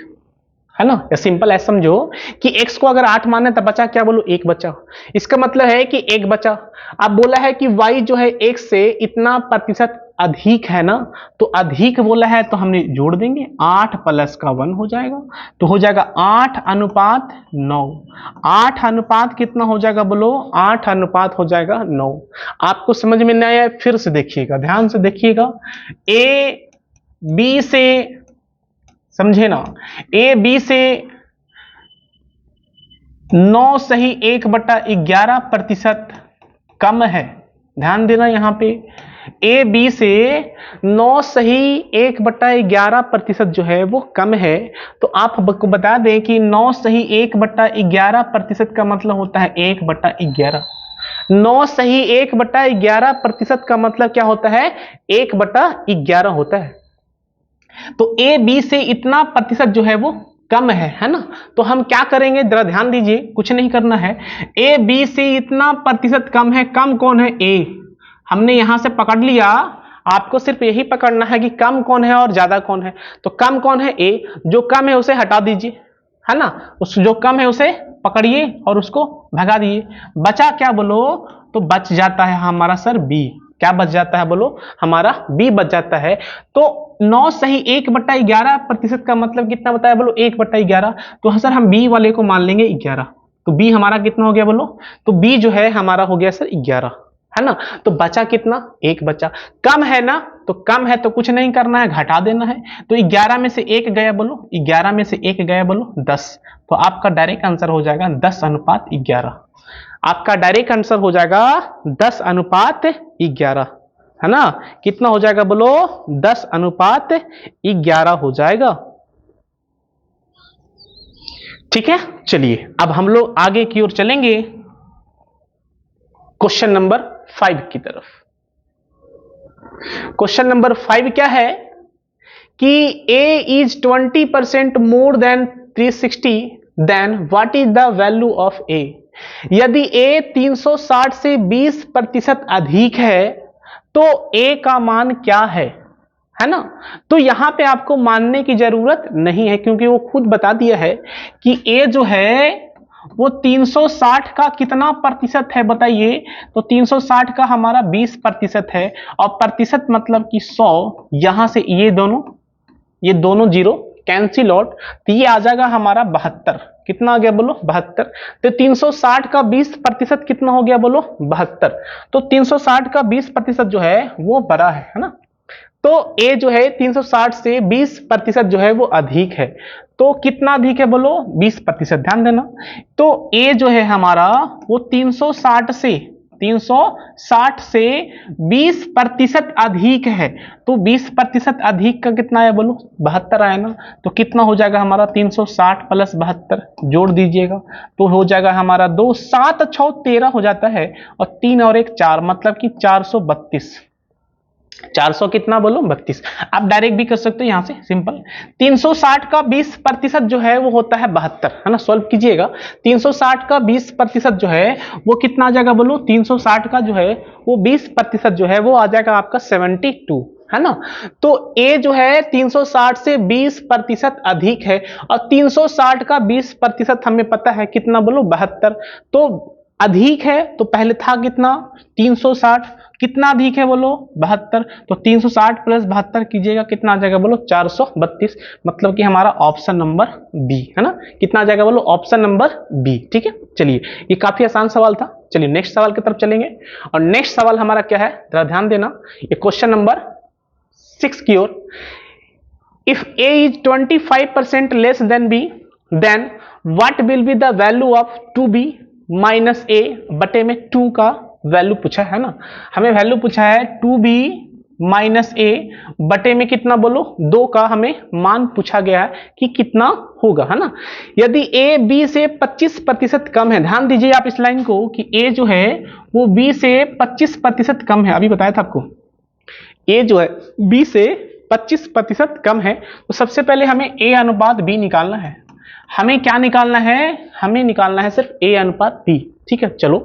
है ना। या सिंपल ऐसा समझो कि x को अगर 8 माने तो बचा क्या बोलो, 1 बचा। इसका मतलब है कि 1 बचा। अब बोला है कि y जो है x से इतना प्रतिशत अधिक है ना, तो अधिक बोला है तो हमने जोड़ देंगे, 8 प्लस का 1 हो जाएगा। तो हो जाएगा 8:9। 8 कितना हो जाएगा बोलो, 8 हो जाएगा 9। आपको समझ में नहीं आया फिर से देखिएगा, ध्यान से देखिएगा। ए बी से, समझे ना, ए बी से 9 सही 1/11% कम है। ध्यान देना यहां पे, ए बी से 9 सही 1/11% जो है वो कम है। तो आप को बता दें कि 9 सही 1/11% का मतलब होता है 1/11। 9 सही 1/11% का मतलब क्या होता है? 1/11 होता है। तो ए बी से इतना प्रतिशत जो है वो कम है ना? तो हम क्या करेंगे, जरा ध्यान दीजिए, कुछ नहीं करना है। ए बी से इतना प्रतिशत कम है, कम कौन है? ए। हमने यहां से पकड़ लिया, आपको सिर्फ यही पकड़ना है कि कम कौन है और ज्यादा कौन है। तो कम कौन है? ए। जो कम है उसे हटा दीजिए, है ना? उस जो कम है उसे पकड़िए और उसको भगा दिए। बचा क्या बोलो? तो बच जाता है हमारा सर बी। क्या बच जाता है बोलो? हमारा बी बच जाता है। तो 9 सही 1/11% का मतलब कितना बताया बोलो? 1/11। तो सर हम बी वाले को मान लेंगे 11। तो बी हमारा कितना हो गया बोलो? तो बी जो है हमारा हो गया सर 11, है ना? तो बचा कितना? 1 बचा। कम है ना? तो कम है तो कुछ नहीं करना है, घटा देना है। तो 11 में से 1 गया बोलो, 11 में से 1 गया बोलो 10। तो आपका डायरेक्ट आंसर हो जाएगा 10/11। आपका डायरेक्ट आंसर हो जाएगा 10/11, है ना? कितना हो जाएगा बोलो? 10/11 हो जाएगा। ठीक है, चलिए अब हम लोग आगे की ओर चलेंगे क्वेश्चन नंबर 5 की तरफ। क्वेश्चन नंबर 5 क्या है कि a is 20% more than 360, then what is the value of a? यदि a 360 से 20% अधिक है तो a का मान क्या है ना? तो यहां पे आपको मानने की जरूरत नहीं है, क्योंकि वो खुद बता दिया है कि a जो है वो 360 का कितना प्रतिशत है बताइए? तो 360 का हमारा 20% है, और प्रतिशत मतलब कि 100। यहां से ये दोनों जीरो कैंसिल आउट, तो ये आ जाएगा हमारा 72। कितना आ गया बोलो? 72। तो 360 का 20% कितना हो गया बोलो? 72। तो 360 का 20% जो है वो बड़ा है ना? तो ए जो है 360 से 20% जो है वो अधिक है। तो कितना अधिक है बोलो? 20%। ध्यान देना, तो ए जो है हमारा वो 360 से 20% अधिक है। तो 20% अधिक का कितना है बोलो? 72 आया ना? तो कितना हो जाएगा हमारा? 360 प्लस 72 जोड़ दीजिएगा तो हो जाएगा हमारा 2 7 6 13 हो जाता है, और 3 और 1 4, मतलब कि 432। 400 कितना बोलो? 32। आप डायरेक्ट भी कर सकते हो यहां से, सिंपल। 360 का 20% जो है वो होता है 72, है ना? सॉल्व कीजिएगा। 360 का 20% जो है वो कितना आ जाएगा बोलो? 360 का जो है वो 20% जो है वो आ जाएगा आपका 72, है ना? तो ए जो है 360 से 20% अधिक है, और 360 का 20% हमें पता है कितना बोलो? 72। तो अधिक है तो पहले था कितना? 360। कितना अधिक है बोलो? 72। तो 360 प्लस 72 कीजिएगा, कितना आ जाएगा बोलो? 432। मतलब कि हमारा ऑप्शन नंबर बी, है ना? कितना आ जाएगा बोलो? Option number B. ठीक है, चलिए ये काफी आसान सवाल था। चलिए नेक्स्ट सवाल की तरफ चलेंगे, और नेक्स्ट सवाल हमारा क्या है, जरा ध्यान देना। ये क्वेश्चन नंबर 6 की ओर। If a is 25% less than b, then what will be the value of 2b minus a बटे में 2 का वैल्यू पूछा है ना? हमें वैल्यू पूछा है 2b माइनस a बटे में कितना बोलो? 2 का हमें मान पूछा गया है कि कितना होगा, है ना? यदि a b से 25% कम है, ध्यान दीजिए आप इस लाइन को कि a जो है वो b से 25% कम है। अभी बताया था आपको a जो है b से 25% कम है, तो सबसे पहले हमें a अनुपात b निकालना है। हमें क्या निकालना है? हमें निकालना है सिर्फ a अनुपात b। ठीक है, चलो।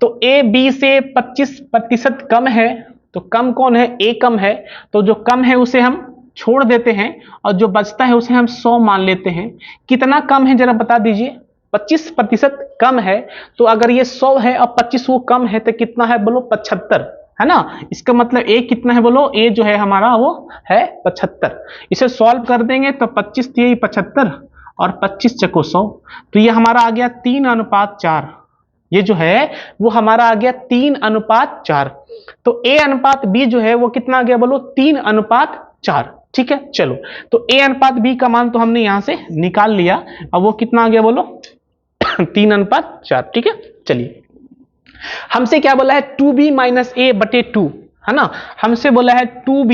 तो a b से 25% कम है, तो कम कौन है? a कम है। तो जो कम है उसे हम छोड़ देते हैं, और जो बचता है उसे हम 100 मान लेते हैं। कितना कम है जरा बता दीजिए? 25% कम है, तो अगर ये 100 है और 25 वो कम है तो कितना है बोलो? 75, है ना? इसका मतलब a कितना है बोलो? a जो है हमारा वो है 75। इसे सॉल्व कर देंगे तो 25 3 75 और 25 चको 100, तो ये हमारा आ गया 3:4। ये जो है वो हमारा आ गया 3:4। तो a अनुपात b जो है वो कितना आ गया बोलो? 3:4। ठीक है, चलो। तो a अनुपात b का मान तो हमने यहां से निकाल लिया, अब वो कितना आ गया बोलो? 3:4। ठीक है, चलिए। हमसे क्या बोला है? 2b माइनस a बटे 2, है ना? हमसे बोला है 2b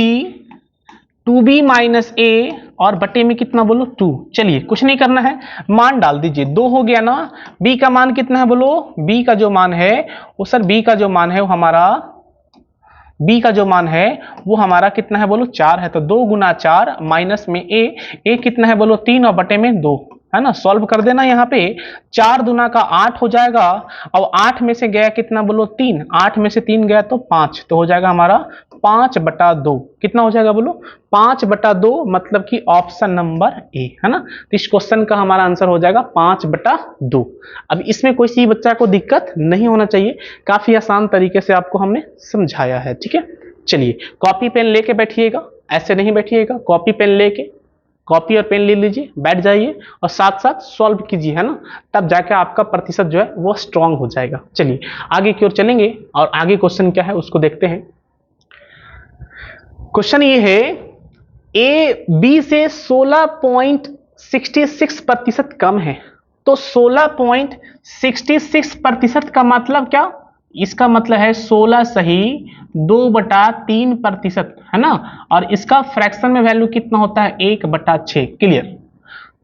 2b माइनस ए और बटे में कितना बोलो 2। चलिए कुछ नहीं करना है, मान डाल दीजिए, 2 हो गया ना। b का मान कितना है बोलो, b का जो मान है वो सर b का जो मान है वो हमारा b का जो मान है वो हमारा कितना है बोलो 4 है। तो 2 गुना 4 माइनस में a कितना है बोलो 3 और बटे में 2 है ना। सॉल्व कर देना, यहाँ पे 4 दूना का 8 हो जाएगा और 8 में से गया कितना बोलो 3, 8 में से 3 गया तो 5, तो हो जाएगा हमारा 5/2। कितना हो जाएगा बोलो 5/2, मतलब कि ऑप्शन नंबर ए है ना। तो इस क्वेश्चन का हमारा आंसर हो जाएगा 5/2। अब इसमें कोई सी बच्चा को दिक्कत नहीं होना चाहिए, काफी आसान तरीके से आपको हमने समझाया है, ठीक है। चलिए कॉपी पेन लेके बैठिएगा, ऐसे नहीं बैठिएगा, कॉपी पेन लेके, कॉपी और पेन ले लीजिए, बैठ जाइए और साथ साथ सॉल्व कीजिए, है ना। तब जाके आपका प्रतिशत जो है वो स्ट्रांग हो जाएगा। चलिए आगे की ओर चलेंगे और आगे क्वेश्चन क्या है उसको देखते हैं। क्वेश्चन ये है, ए बी से 16.66% कम है। तो 16.66% का मतलब क्या, इसका मतलब है 16 सही 2/3%, है ना। और इसका फ्रैक्शन में वैल्यू कितना होता है 1/6। क्लियर।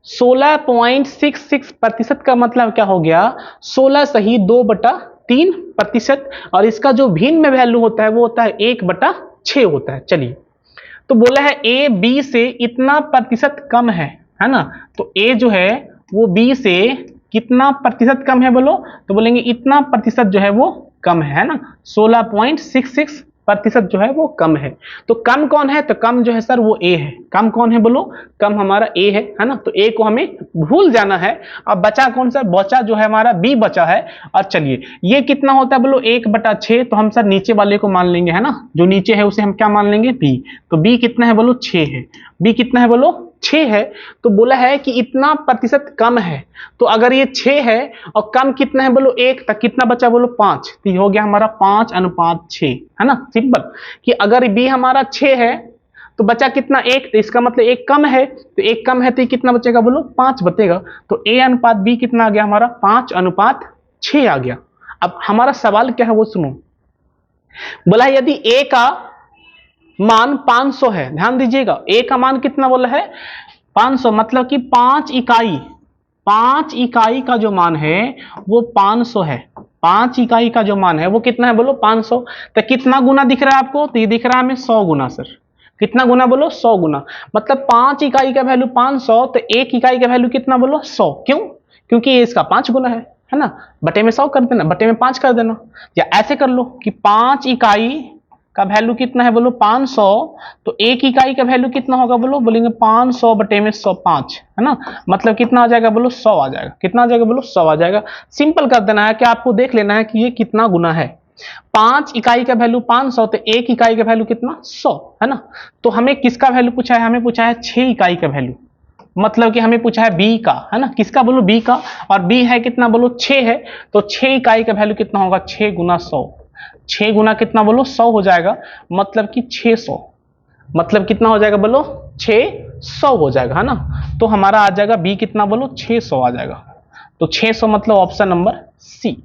16.66% का मतलब क्या हो गया, 16 सही 2/3%, और इसका जो भिन्न में वैल्यू होता है वो होता है 1/6 होता है। चलिए तो बोला है ए बी से इतना प्रतिशत कम है ना। तो ए जो है वो बी से कितना प्रतिशत कम है बोलो, तो बोलेंगे इतना प्रतिशत जो है वो कम है ना। 16.66% जो है वो कम है। तो कम कौन है, तो कम जो है सर वो ए है। कम कौन है बोलो, कम हमारा ए है ना। तो ए को हमें भूल जाना है। अब बचा कौन सा, बचा जो है हमारा बी बचा है। और चलिए ये कितना होता है बोलो 1/6, तो हम सर नीचे वाले को मान लेंगे, है ना। जो नीचे है उसे हम क्या मान लेंगे बी। तो बी कितना है बोलो 6 है। बी कितना है बोलो 6 है। तो बोला है कि इतना प्रतिशत कम है। तो अगर ये 6 है और कम कितना है बोलो 1, तक कितना बचा बोलो 5। तो ये हो गया हमारा 5:6, है ना। सिंपल कि अगर बी हमारा 6 है तो बचा कितना 1, तो इसका मतलब 1 कम है। तो 1 कम है तो ये कितना बचेगा बोलो 5 बचेगा। तो ए अनुपात बी कितना आ गया हमारा 5:6 आ गया। अब हमारा सवाल क्या है वो सुनो। बोला है यदि ए का मान 500 है, ध्यान दीजिएगा, ए का मान कितना बोला है 500, मतलब कि 5 इकाई का जो मान है वो 500 है। 5 इकाई का जो मान है वो कितना है बोलो 500। तो कितना गुना दिख रहा है आपको, तो ये दिख रहा है हमें 100 गुना सर। कितना गुना बोलो 100 गुना। मतलब 5 इकाई का वैल्यू 500, तो 1 इकाई का वैल्यू कितना बोलो 100। क्यों, क्योंकि ये इसका 5 गुना है ना। बटे में 100 कर देना, बटे में 5 कर देना, या ऐसे कर लो कि 5 इकाई का वैल्यू कितना है बोलो 500, तो 1 इकाई का वैल्यू कितना होगा बोलो, बोलेंगे 500 बटे में 100 5, है ना। मतलब कितना आ जाएगा बोलो 100 आ जाएगा। कितना आ जाएगा बोलो 100 आ जाएगा। सिंपल कर देना है कि आपको देख लेना है कि ये कितना गुना है। 5 इकाई का वैल्यू 500, तो 1 इकाई का वैल्यू कितना 100, है ना। तो हमें किसका वैल्यू पूछा है, हमें पूछा है 6 इकाई का वैल्यू, मतलब कि हमें पूछा है बी का, है ना। किसका बोलो बी का, और बी है कितना बोलो 6 है। तो 6 इकाई का वैल्यू कितना होगा 6 गुना 100। 6 गुना कितना बोलो 100 हो जाएगा, मतलब कि 600, मतलब कितना हो जाएगा बोलो 600 हो जाएगा, है ना। तो हमारा आ जाएगा बी कितना बोलो 600 आ जाएगा। तो 600 मतलब option number C.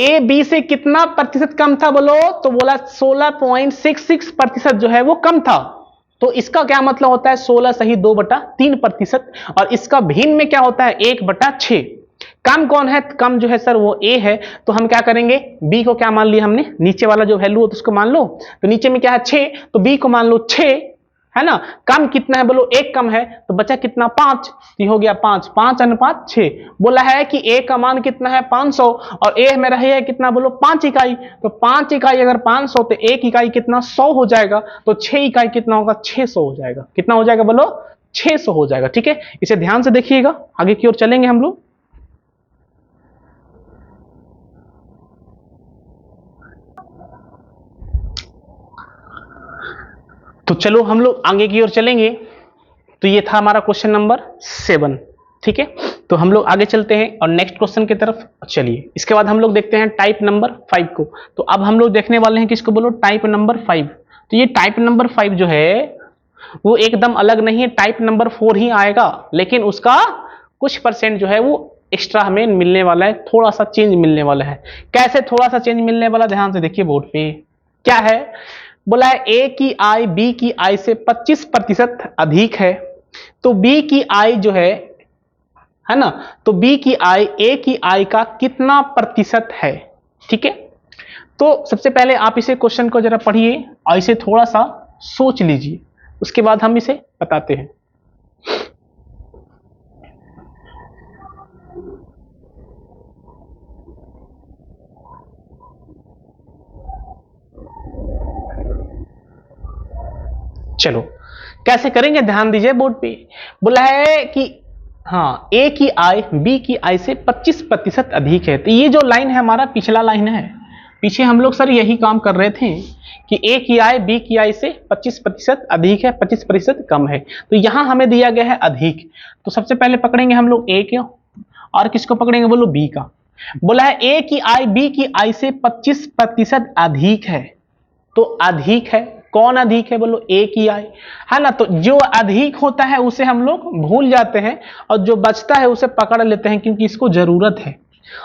A B से कितना प्रतिशत कम था बोलो, तो बोला 16.66% जो है वो कम था। तो इसका क्या मतलब होता है 16 सही 2/3%, और इसका भिन्न में क्या होता है 1/6। कम कौन है, कम जो है सर वो ए है। तो हम क्या करेंगे, बी को क्या मान लिया हमने, नीचे वाला जो वैल्यू हो तो उसको मान लो। तो नीचे में क्या है 6, तो बी को मान लो 6, है ना। कम कितना है बोलो 1 कम है, तो बचा कितना 5, ये हो गया 5:6। बोला है कि ए का मान कितना है 500, और ए में रही है कितना बोलो 5 इकाई। तो 5 इकाई अगर 500, तो 1 इकाई कितना 100 हो जाएगा। तो 6 इकाई कितना होगा 600 हो जाएगा। कितना हो जाएगा बोलो 600 हो जाएगा। ठीक है, इसे ध्यान से देखिएगा, आगे की ओर चलेंगे हम लोग। तो चलो हम लोग आगे की ओर चलेंगे। तो ये था हमारा क्वेश्चन नंबर 7। ठीक है, तो हम लोग आगे चलते हैं और नेक्स्ट क्वेश्चन की तरफ चलिए। इसके बाद हम लोग देखते हैं टाइप नंबर 5 को। तो अब हम लोग देखने वाले हैं किसको बोलो, टाइप नंबर 5। तो ये टाइप नंबर 5 जो है वो एकदम अलग नहीं है, टाइप नंबर 4 ही आएगा, लेकिन उसका कुछ परसेंट जो है वो एक्स्ट्रा हमें मिलने वाला है, थोड़ा सा चेंज मिलने वाला है। कैसे थोड़ा सा चेंज मिलने वाला, ध्यान से देखिए बोर्ड पे क्या है। बोला है ए की आय बी की आय से 25% अधिक है, तो बी की आय जो है ना, तो बी की आय ए की आय का कितना प्रतिशत है। ठीक है, तो सबसे पहले आप इसे क्वेश्चन को जरा पढ़िए और इसे थोड़ा सा सोच लीजिए, उसके बाद हम इसे बताते हैं। चलो कैसे करेंगे, ध्यान दीजिए बोर्ड पे। बोला है कि हाँ, ए की आय बी की आय से 25% अधिक है। तो ये जो लाइन है हमारा पिछला लाइन है, पीछे हम लोग सर यही काम कर रहे थे कि ए की आय बी की आय से 25% अधिक है, 25% कम है। तो यहां हमें दिया गया है अधिक, तो सबसे पहले पकड़ेंगे हम लोग ए के, और किसको पकड़ेंगे बोलो बी का। बोला है ए की आय बी की आय से 25% अधिक है, तो अधिक है, कौन अधिक है बोलो ए की आय, है ना। तो जो अधिक होता है उसे हम लोग भूल जाते हैं और जो बचता है उसे पकड़ लेते हैं, क्योंकि इसको जरूरत है,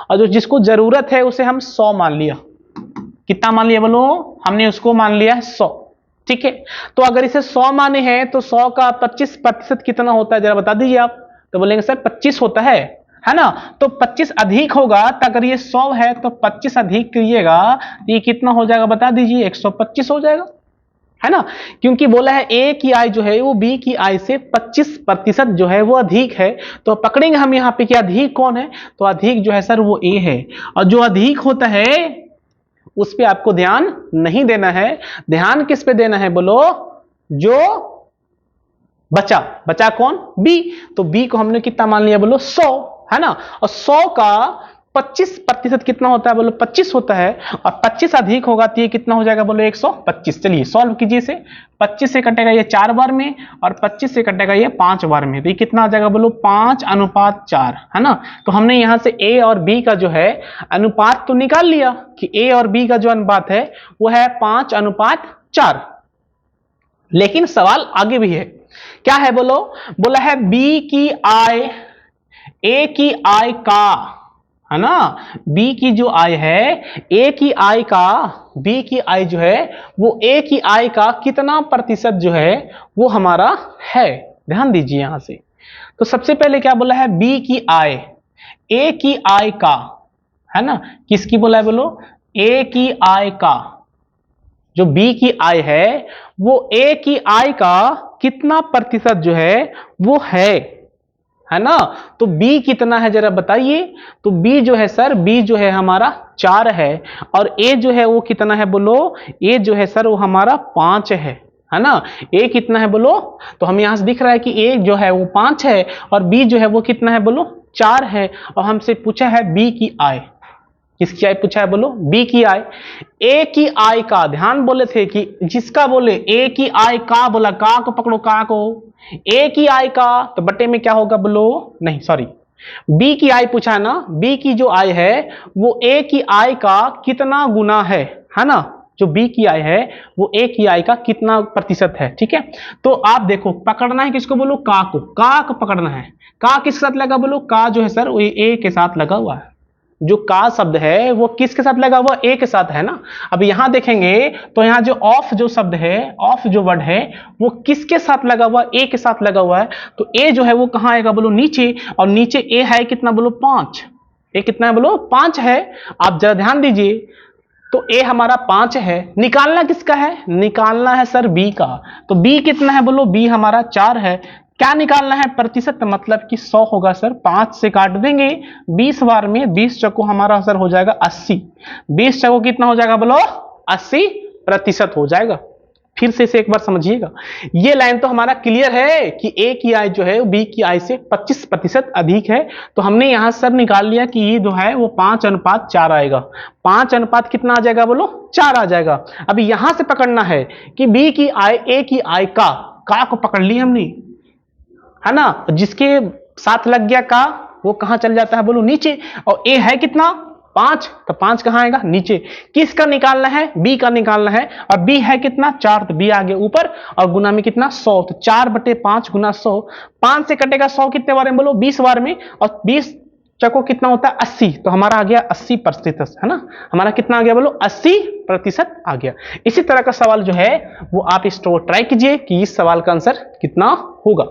और जो जिसको जरूरत है उसे हम 100 मान लिया। कितना मान लिया बोलो, हमने उसको मान लिया 100। ठीक है, तो अगर इसे 100 माने हैं तो 100 का 25% कितना होता है जरा बता दीजिए आप। तो बोलेंगे सर 25 होता है ना। तो 25 अधिक होगा, तो अगर ये 100 है तो 25 अधिक करिएगा तो ये कितना हो जाएगा बता दीजिए, 125 हो जाएगा, है ना। क्योंकि बोला है ए की आय जो है वो बी की आय से 25% जो है वो अधिक है, तो पकड़ेंगे हम यहाँ पे कि अधिक कौन है, तो अधिक जो है सर वो ए है। और जो अधिक होता है उस पे आपको ध्यान नहीं देना है, ध्यान किस पे देना है बोलो, जो बचा, बचा कौन, बी। तो बी को हमने कितना मान लिया बोलो 100, है ना। और 100 का 25% कितना होता है बोलो 25 होता है, और 25 अधिक होगा तो ये कितना हो जाएगा बोलो 125। चलिए सॉल्व कीजिए इसे, 25 से कटेगा ये 4 बार में, और 25 से कटेगा ये 5 बार में, तो ये कितना आ जाएगा बोलो 5:4, है ना। तो हमने यहां से ए और बी का जो है अनुपात तो निकाल लिया कि ए और बी का जो अनुपात है वो है 5:4, लेकिन सवाल आगे भी है, क्या है बोलो। बोला है बी की आय ए की आय का, है ना, बी की जो आय है ए की आय का, बी की आय जो है वो ए की आय का कितना प्रतिशत जो है वो हमारा है। ध्यान दीजिए यहां से, तो सबसे पहले क्या बोला है, बी की आय ए की आय का, है ना, किसकी बोला है बोलो, ए की आय का, जो बी की आय है वो ए की आय का कितना प्रतिशत जो है वो है ना। तो बी कितना है जरा बताइए। तो बी जो है सर, बी जो है हमारा 4 है, और ए जो है वो कितना है बोलो, ए जो है सर वो हमारा 5 है ना। ए कितना है बोलो, तो हम यहां से दिख रहा है कि ए जो है वो 5 है और बी जो है वो कितना है बोलो 4 है। और हमसे पूछा है बी की आय, किसकी आय पूछा है बोलो, बी की आय। ए की आय का, ध्यान बोले थे कि जिसका बोले ए की आय का, बोला का को पकड़ो, का को, ए की आय का, तो बटे में क्या होगा बोलो, नहीं सॉरी, बी की आय पूछा है ना, बी की जो आय है वो ए की आय का कितना गुना है ना। जो बी की आय है वो ए की आय का कितना प्रतिशत है। ठीक है, तो आप देखो पकड़ना है किसको बोलो, का को, का को पकड़ना है। का किसके साथ लगा बोलो, का जो है सर वो ए के साथ लगा हुआ है, जो का शब्द है वो किसके साथ लगा हुआ, ए के साथ, है ना। अब यहां देखेंगे तो यहां जो ऑफ जो शब्द है, ऑफ जो वर्ड है वो किसके साथ लगा हुआ, ए के साथ लगा हुआ है। तो ए जो है वो कहां आएगा बोलो, नीचे, और नीचे ए है कितना बोलो 5, ए कितना है बोलो 5 है। आप जरा ध्यान दीजिए, तो ए हमारा 5 है, निकालना किसका है, निकालना है सर बी का। तो बी कितना है बोलो, बी हमारा 4 है। क्या निकालना है, प्रतिशत, मतलब कि 100 होगा सर, 5 से काट देंगे 20 बार में, 20 चक्को हमारा सर हो जाएगा 80, 20 चक्को कितना हो जाएगा बोलो 80% हो जाएगा। फिर से इसे एक बार समझिएगा, ये लाइन तो हमारा क्लियर है कि ए की आय जो है बी की आय से 25% अधिक है। तो हमने यहां सर निकाल लिया कि ये जो है वो 5:4 आएगा, 5 कितना आ जाएगा बोलो 4 आ जाएगा। अभी यहां से पकड़ना है कि बी की आय ए की आय का को पकड़ लिया हमने, है ना। जिसके साथ लग गया का वो कहां चल जाता है बोलो नीचे, और ए है कितना 5, तो 5 कहां आएगा नीचे। किसका निकालना है, बी का निकालना है, और बी है कितना 4, तो बी आगे ऊपर, और गुना में कितना 100, तो 4/5 गुना 100, 5 से कटेगा 100 कितने बार में बोलो 20 बार में, और 20 चको कितना होता है 80, तो हमारा आ गया 80%, है ना, हमारा कितना आ गया बोलो 80% आ गया। इसी तरह का सवाल जो है वो आप इस ट्राई कीजिए कि इस सवाल का आंसर कितना होगा।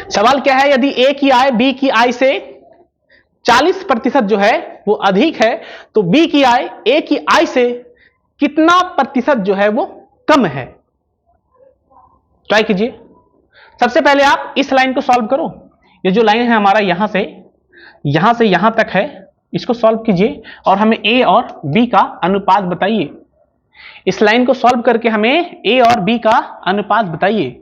सवाल क्या है, यदि ए की आय बी की आय से 40% जो है वो अधिक है तो बी की आय ए की आय से कितना प्रतिशत जो है वो कम है। ट्राई कीजिए। सबसे पहले आप इस लाइन को सॉल्व करो, ये जो लाइन है हमारा यहां से यहां तक है, इसको सॉल्व कीजिए और हमें ए और बी का अनुपात बताइए। इस लाइन को सॉल्व करके हमें ए और बी का अनुपात बताइए।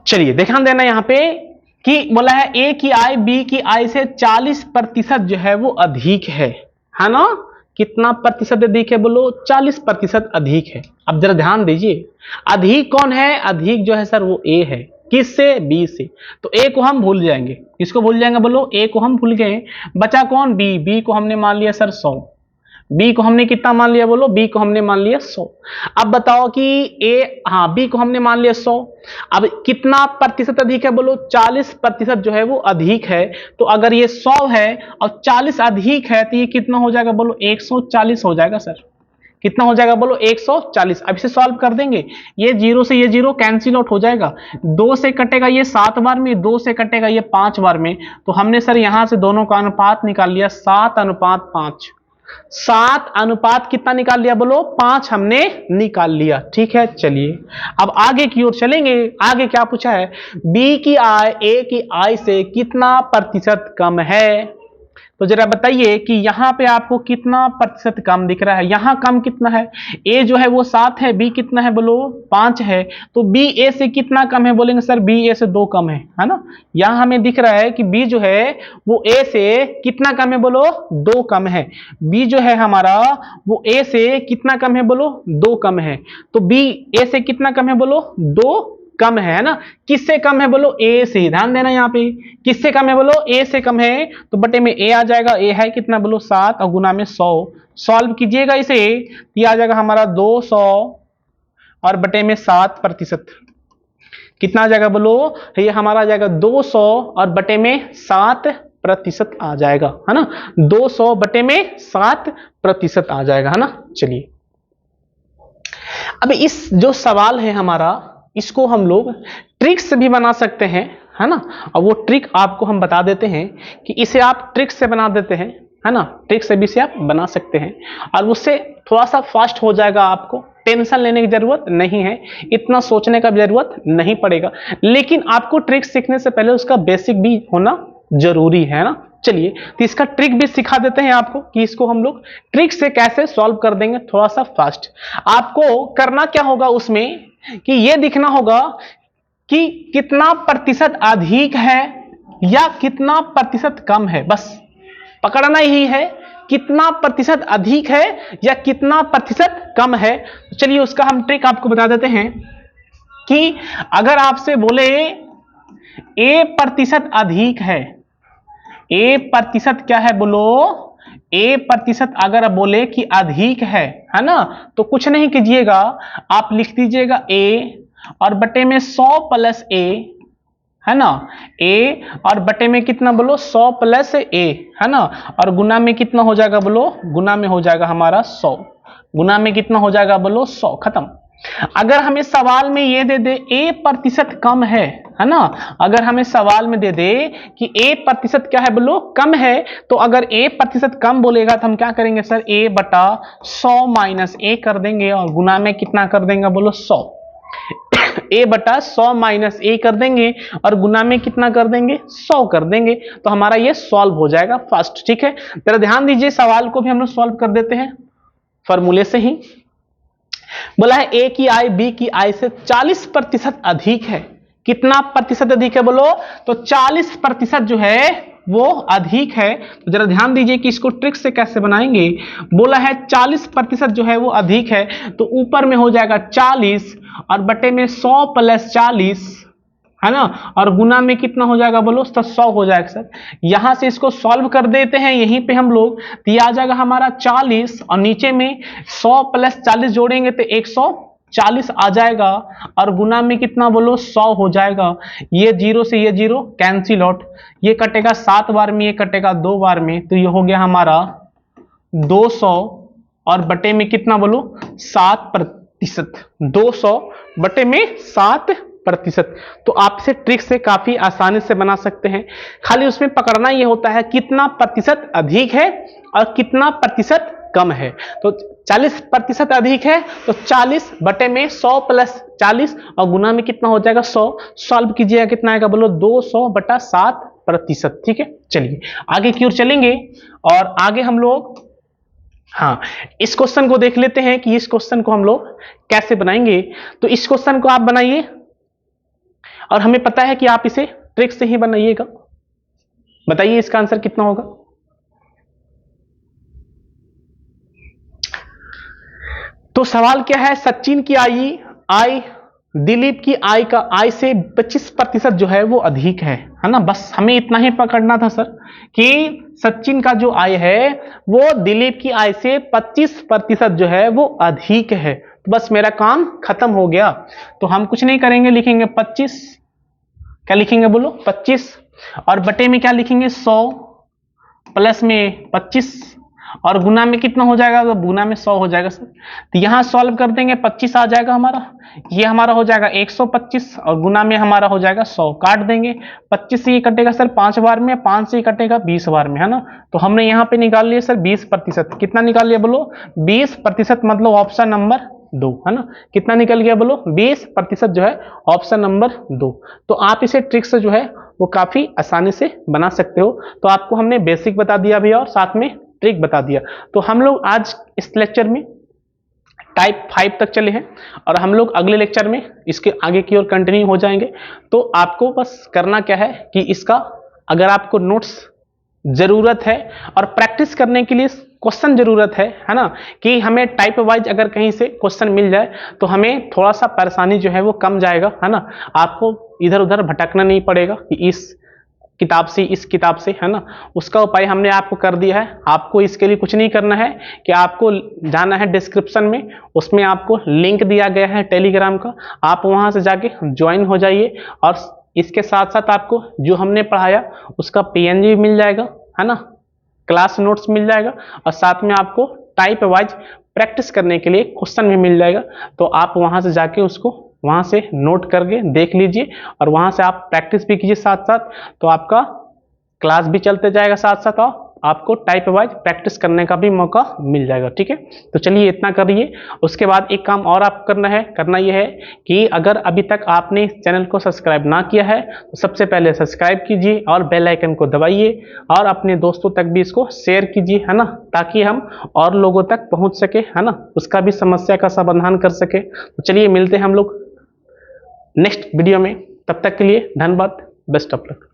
चलिए ध्यान देना यहां पे कि बोला है ए की आय बी की आय से 40% जो है वो अधिक है ना, कितना प्रतिशत अधिक है बोलो 40% अधिक है। अब जरा ध्यान दीजिए, अधिक कौन है, अधिक जो है सर वो ए है, किससे, बी से, तो ए को हम भूल जाएंगे, किसको भूल जाएंगे बोलो, ए को हम भूल गए, बचा कौन, बी, बी को हमने मान लिया सर 100, बी को हमने कितना मान लिया बोलो, बी को हमने मान लिया 100। अब बताओ कि ए, हाँ बी को हमने मान लिया 100, अब कितना प्रतिशत अधिक है बोलो 40% जो है वो अधिक है। तो अगर ये 100 है और 40 अधिक है तो ये कितना हो जाएगा बोलो 140 हो जाएगा सर, कितना हो जाएगा बोलो 140। अब इसे सॉल्व कर देंगे, ये जीरो से ये जीरो कैंसिल आउट हो जाएगा, 2 से कटेगा ये 7 बार में, 2 से कटेगा ये 5 बार में, तो हमने सर यहां से दोनों का अनुपात निकाल लिया 7:5। 7 अनुपात कितना निकाल लिया बोलो 5 हमने निकाल लिया। ठीक है, चलिए अब आगे की ओर चलेंगे। आगे क्या पूछा है, बी की आय ए की आय से कितना प्रतिशत कम है। तो जरा बताइए कि यहां पे आपको कितना प्रतिशत कम दिख रहा है, यहां कम कितना है, ए जो है वो 7 है, बी कितना है बोलो 5 है, तो बी ए से कितना कम है, बोलेंगे सर बी ए से 2 कम है ना। यहां हमें दिख रहा है कि बी जो है वो ए से कितना कम है बोलो 2 कम है, बी जो है हमारा वो ए से कितना कम है बोलो 2 कम है, तो बी ए से कितना कम है बोलो 2 कम है ना। किससे कम है बोलो ए से, ध्यान देना यहाँ पे किससे कम है बोलो ए से कम है, तो बटे में ए आ जाएगा, ए है कितना बोलो 7 और गुना में 100, सॉल्व कीजिएगा इसे, ये आ जाएगा हमारा 200 और बटे में 7%, कितना आ जाएगा बोलो, ये हमारा आ जाएगा 200 और बटे में 7% आ जाएगा, है ना, 200 बटे में 7% आ जाएगा, है ना। चलिए अब इस जो सवाल है हमारा, इसको हम लोग ट्रिक से भी बना सकते हैं, है ना, और वो ट्रिक आपको हम बता देते हैं कि इसे आप ट्रिक से बना देते हैं, है ना, ट्रिक से भी इसे आप बना सकते हैं और उससे थोड़ा सा फास्ट हो जाएगा, आपको टेंशन लेने की जरूरत नहीं है, इतना सोचने का जरूरत नहीं पड़ेगा, लेकिन आपको ट्रिक सीखने से पहले उसका बेसिक भी होना जरूरी है ना। चलिए तो इसका ट्रिक भी सिखा देते हैं आपको कि इसको हम लोग ट्रिक से कैसे सॉल्व कर देंगे थोड़ा सा फास्ट। आपको करना क्या होगा उसमें कि ये दिखना होगा कि कितना प्रतिशत अधिक है या कितना प्रतिशत कम है, बस पकड़ना ही है, कितना प्रतिशत अधिक है या कितना प्रतिशत कम है। चलिए उसका हम ट्रिक आपको बता देते हैं कि अगर आपसे बोले ए प्रतिशत अधिक है, ए प्रतिशत क्या है बोलो, ए प्रतिशत अगर बोले कि अधिक है ना, तो कुछ नहीं कीजिएगा, आप लिख दीजिएगा ए और बटे में 100 प्लस ए, है ना, ए और बटे में कितना बोलो 100 प्लस ए, है ना, और गुना में कितना हो जाएगा बोलो, गुना में हो जाएगा हमारा 100, गुना में कितना हो जाएगा बोलो 100, खत्म। अगर हमें सवाल में ये दे दे ए प्रतिशत कम है ना, अगर हमें सवाल में दे दे कि ए प्रतिशत क्या है बोलो कम है, तो अगर ए प्रतिशत कम बोलेगा तो हम क्या करेंगे सर, ए बटा 100 माइनस ए कर देंगे और गुना में कितना कर देंगे बोलो 100, ए बटा 100 माइनस ए कर देंगे और गुना में कितना कर देंगे 100 कर देंगे, तो हमारा ये सॉल्व हो जाएगा फास्ट। ठीक है, जरा ध्यान दीजिए, सवाल को भी हम लोग सॉल्व कर देते हैं फॉर्मूले से ही। बोला है ए की आय बी की आय से 40% अधिक है, कितना प्रतिशत अधिक है बोलो, तो 40% जो है वो अधिक है। तो जरा ध्यान दीजिए कि इसको ट्रिक से कैसे बनाएंगे। बोला है 40% जो है वो अधिक है, तो ऊपर में हो जाएगा 40 और बटे में 100 प्लस 40, है ना, और गुना में कितना हो जाएगा बोलो, तो 100 हो जाएगा सर। यहां से इसको सॉल्व कर देते हैं यहीं पे हम लोग, तो ये आ जाएगा हमारा 40 और नीचे में 100 प्लस 40 जोड़ेंगे तो 140 आ जाएगा, और गुना में कितना बोलो, 100 हो जाएगा। ये जीरो से ये जीरो कैंसिल आउट, ये कटेगा 7 बार में, ये कटेगा 2 बार में, तो ये हो गया हमारा 200 और बटे में कितना बोलो, 7%। 200 बटे में 7%। तो आप इसे ट्रिक से काफी आसानी से बना सकते हैं, खाली उसमें पकड़ना ये होता है कितना प्रतिशत अधिक है और कितना प्रतिशत कम है। तो 40% अधिक है तो 40 बटे में 100 प्लस 40 और गुना में कितना हो जाएगा 100। सॉल्व कीजिएगा कितना आएगा बोलो, 200 बटा 7%। ठीक है, चलिए आगे की ओर चलेंगे और आगे हम लोग इस क्वेश्चन को देख लेते हैं कि इस क्वेश्चन को हम लोग कैसे बनाएंगे। तो इस क्वेश्चन को आप बनाइए और हमें पता है कि आप इसे ट्रिक से ही बनाइएगा। बताइए इसका आंसर कितना होगा। तो सवाल क्या है, सचिन की आय दिलीप की आय से 25% जो है वो अधिक है ना। बस हमें इतना ही पकड़ना था सर कि सचिन का जो आय है वो दिलीप की आय से 25% जो है वो अधिक है। तो बस मेरा काम खत्म हो गया। तो हम कुछ नहीं करेंगे, लिखेंगे 25, क्या लिखेंगे बोलो 25, और बटे में क्या लिखेंगे 100 प्लस में 25 और गुना में कितना हो जाएगा, तो गुना में 100 हो जाएगा सर। तो यहां सॉल्व कर देंगे 25 आ जाएगा हमारा, ये हमारा हो जाएगा 125 और गुना में हमारा हो जाएगा 100। काट देंगे, 25 से ये कटेगा सर 5 बार में, 5 से ये कटेगा 20 बार में, है ना। तो हमने यहाँ पे निकाल लिया सर 20%। कितना निकाल लिया बोलो 20%, मतलब ऑप्शन नंबर 2, है ना। कितना निकल गया बोलो 20% जो है ऑप्शन नंबर 2। तो आप इसे ट्रिक से जो है वो काफी आसानी से बना सकते हो। तो आपको हमने बेसिक बता दिया भी और साथ में ट्रिक बता दिया। तो हम लोग आज इस लेक्चर में टाइप 5 तक चले हैं और हम लोग अगले लेक्चर में इसके आगे की ओर कंटिन्यू हो जाएंगे। तो आपको बस करना क्या है कि इसका अगर आपको नोट्स जरूरत है और प्रैक्टिस करने के लिए क्वेश्चन जरूरत है ना, कि हमें टाइप वाइज अगर कहीं से क्वेश्चन मिल जाए तो हमें थोड़ा सा परेशानी जो है वो कम जाएगा, है ना। आपको इधर उधर भटकना नहीं पड़ेगा कि इस किताब से इस किताब से, है ना। उसका उपाय हमने आपको कर दिया है। आपको इसके लिए कुछ नहीं करना है कि आपको जाना है डिस्क्रिप्शन में, उसमें आपको लिंक दिया गया है टेलीग्राम का, आप वहां से जाके ज्वाइन हो जाइए। और इसके साथ साथ आपको जो हमने पढ़ाया उसका PNG मिल जाएगा, है ना, क्लास नोट्स मिल जाएगा, और साथ में आपको टाइप वाइज प्रैक्टिस करने के लिए क्वेश्चन भी मिल जाएगा। तो आप वहां से जाके उसको वहां से नोट करके देख लीजिए और वहां से आप प्रैक्टिस भी कीजिए साथ साथ। तो आपका क्लास भी चलते जाएगा साथ साथ और आपको टाइप वाइज प्रैक्टिस करने का भी मौका मिल जाएगा। ठीक है, तो चलिए इतना करिए। उसके बाद एक काम और आप करना यह है कि अगर अभी तक आपने इस चैनल को सब्सक्राइब ना किया है तो सबसे पहले सब्सक्राइब कीजिए और बेल आइकन को दबाइए और अपने दोस्तों तक भी इसको शेयर कीजिए, है ना, ताकि हम और लोगों तक पहुंच सके, है ना, उसका भी समस्या का समाधान कर सके। तो चलिए मिलते हैं हम लोग नेक्स्ट वीडियो में, तब तक के लिए धन्यवाद, बेस्ट ऑफ लक।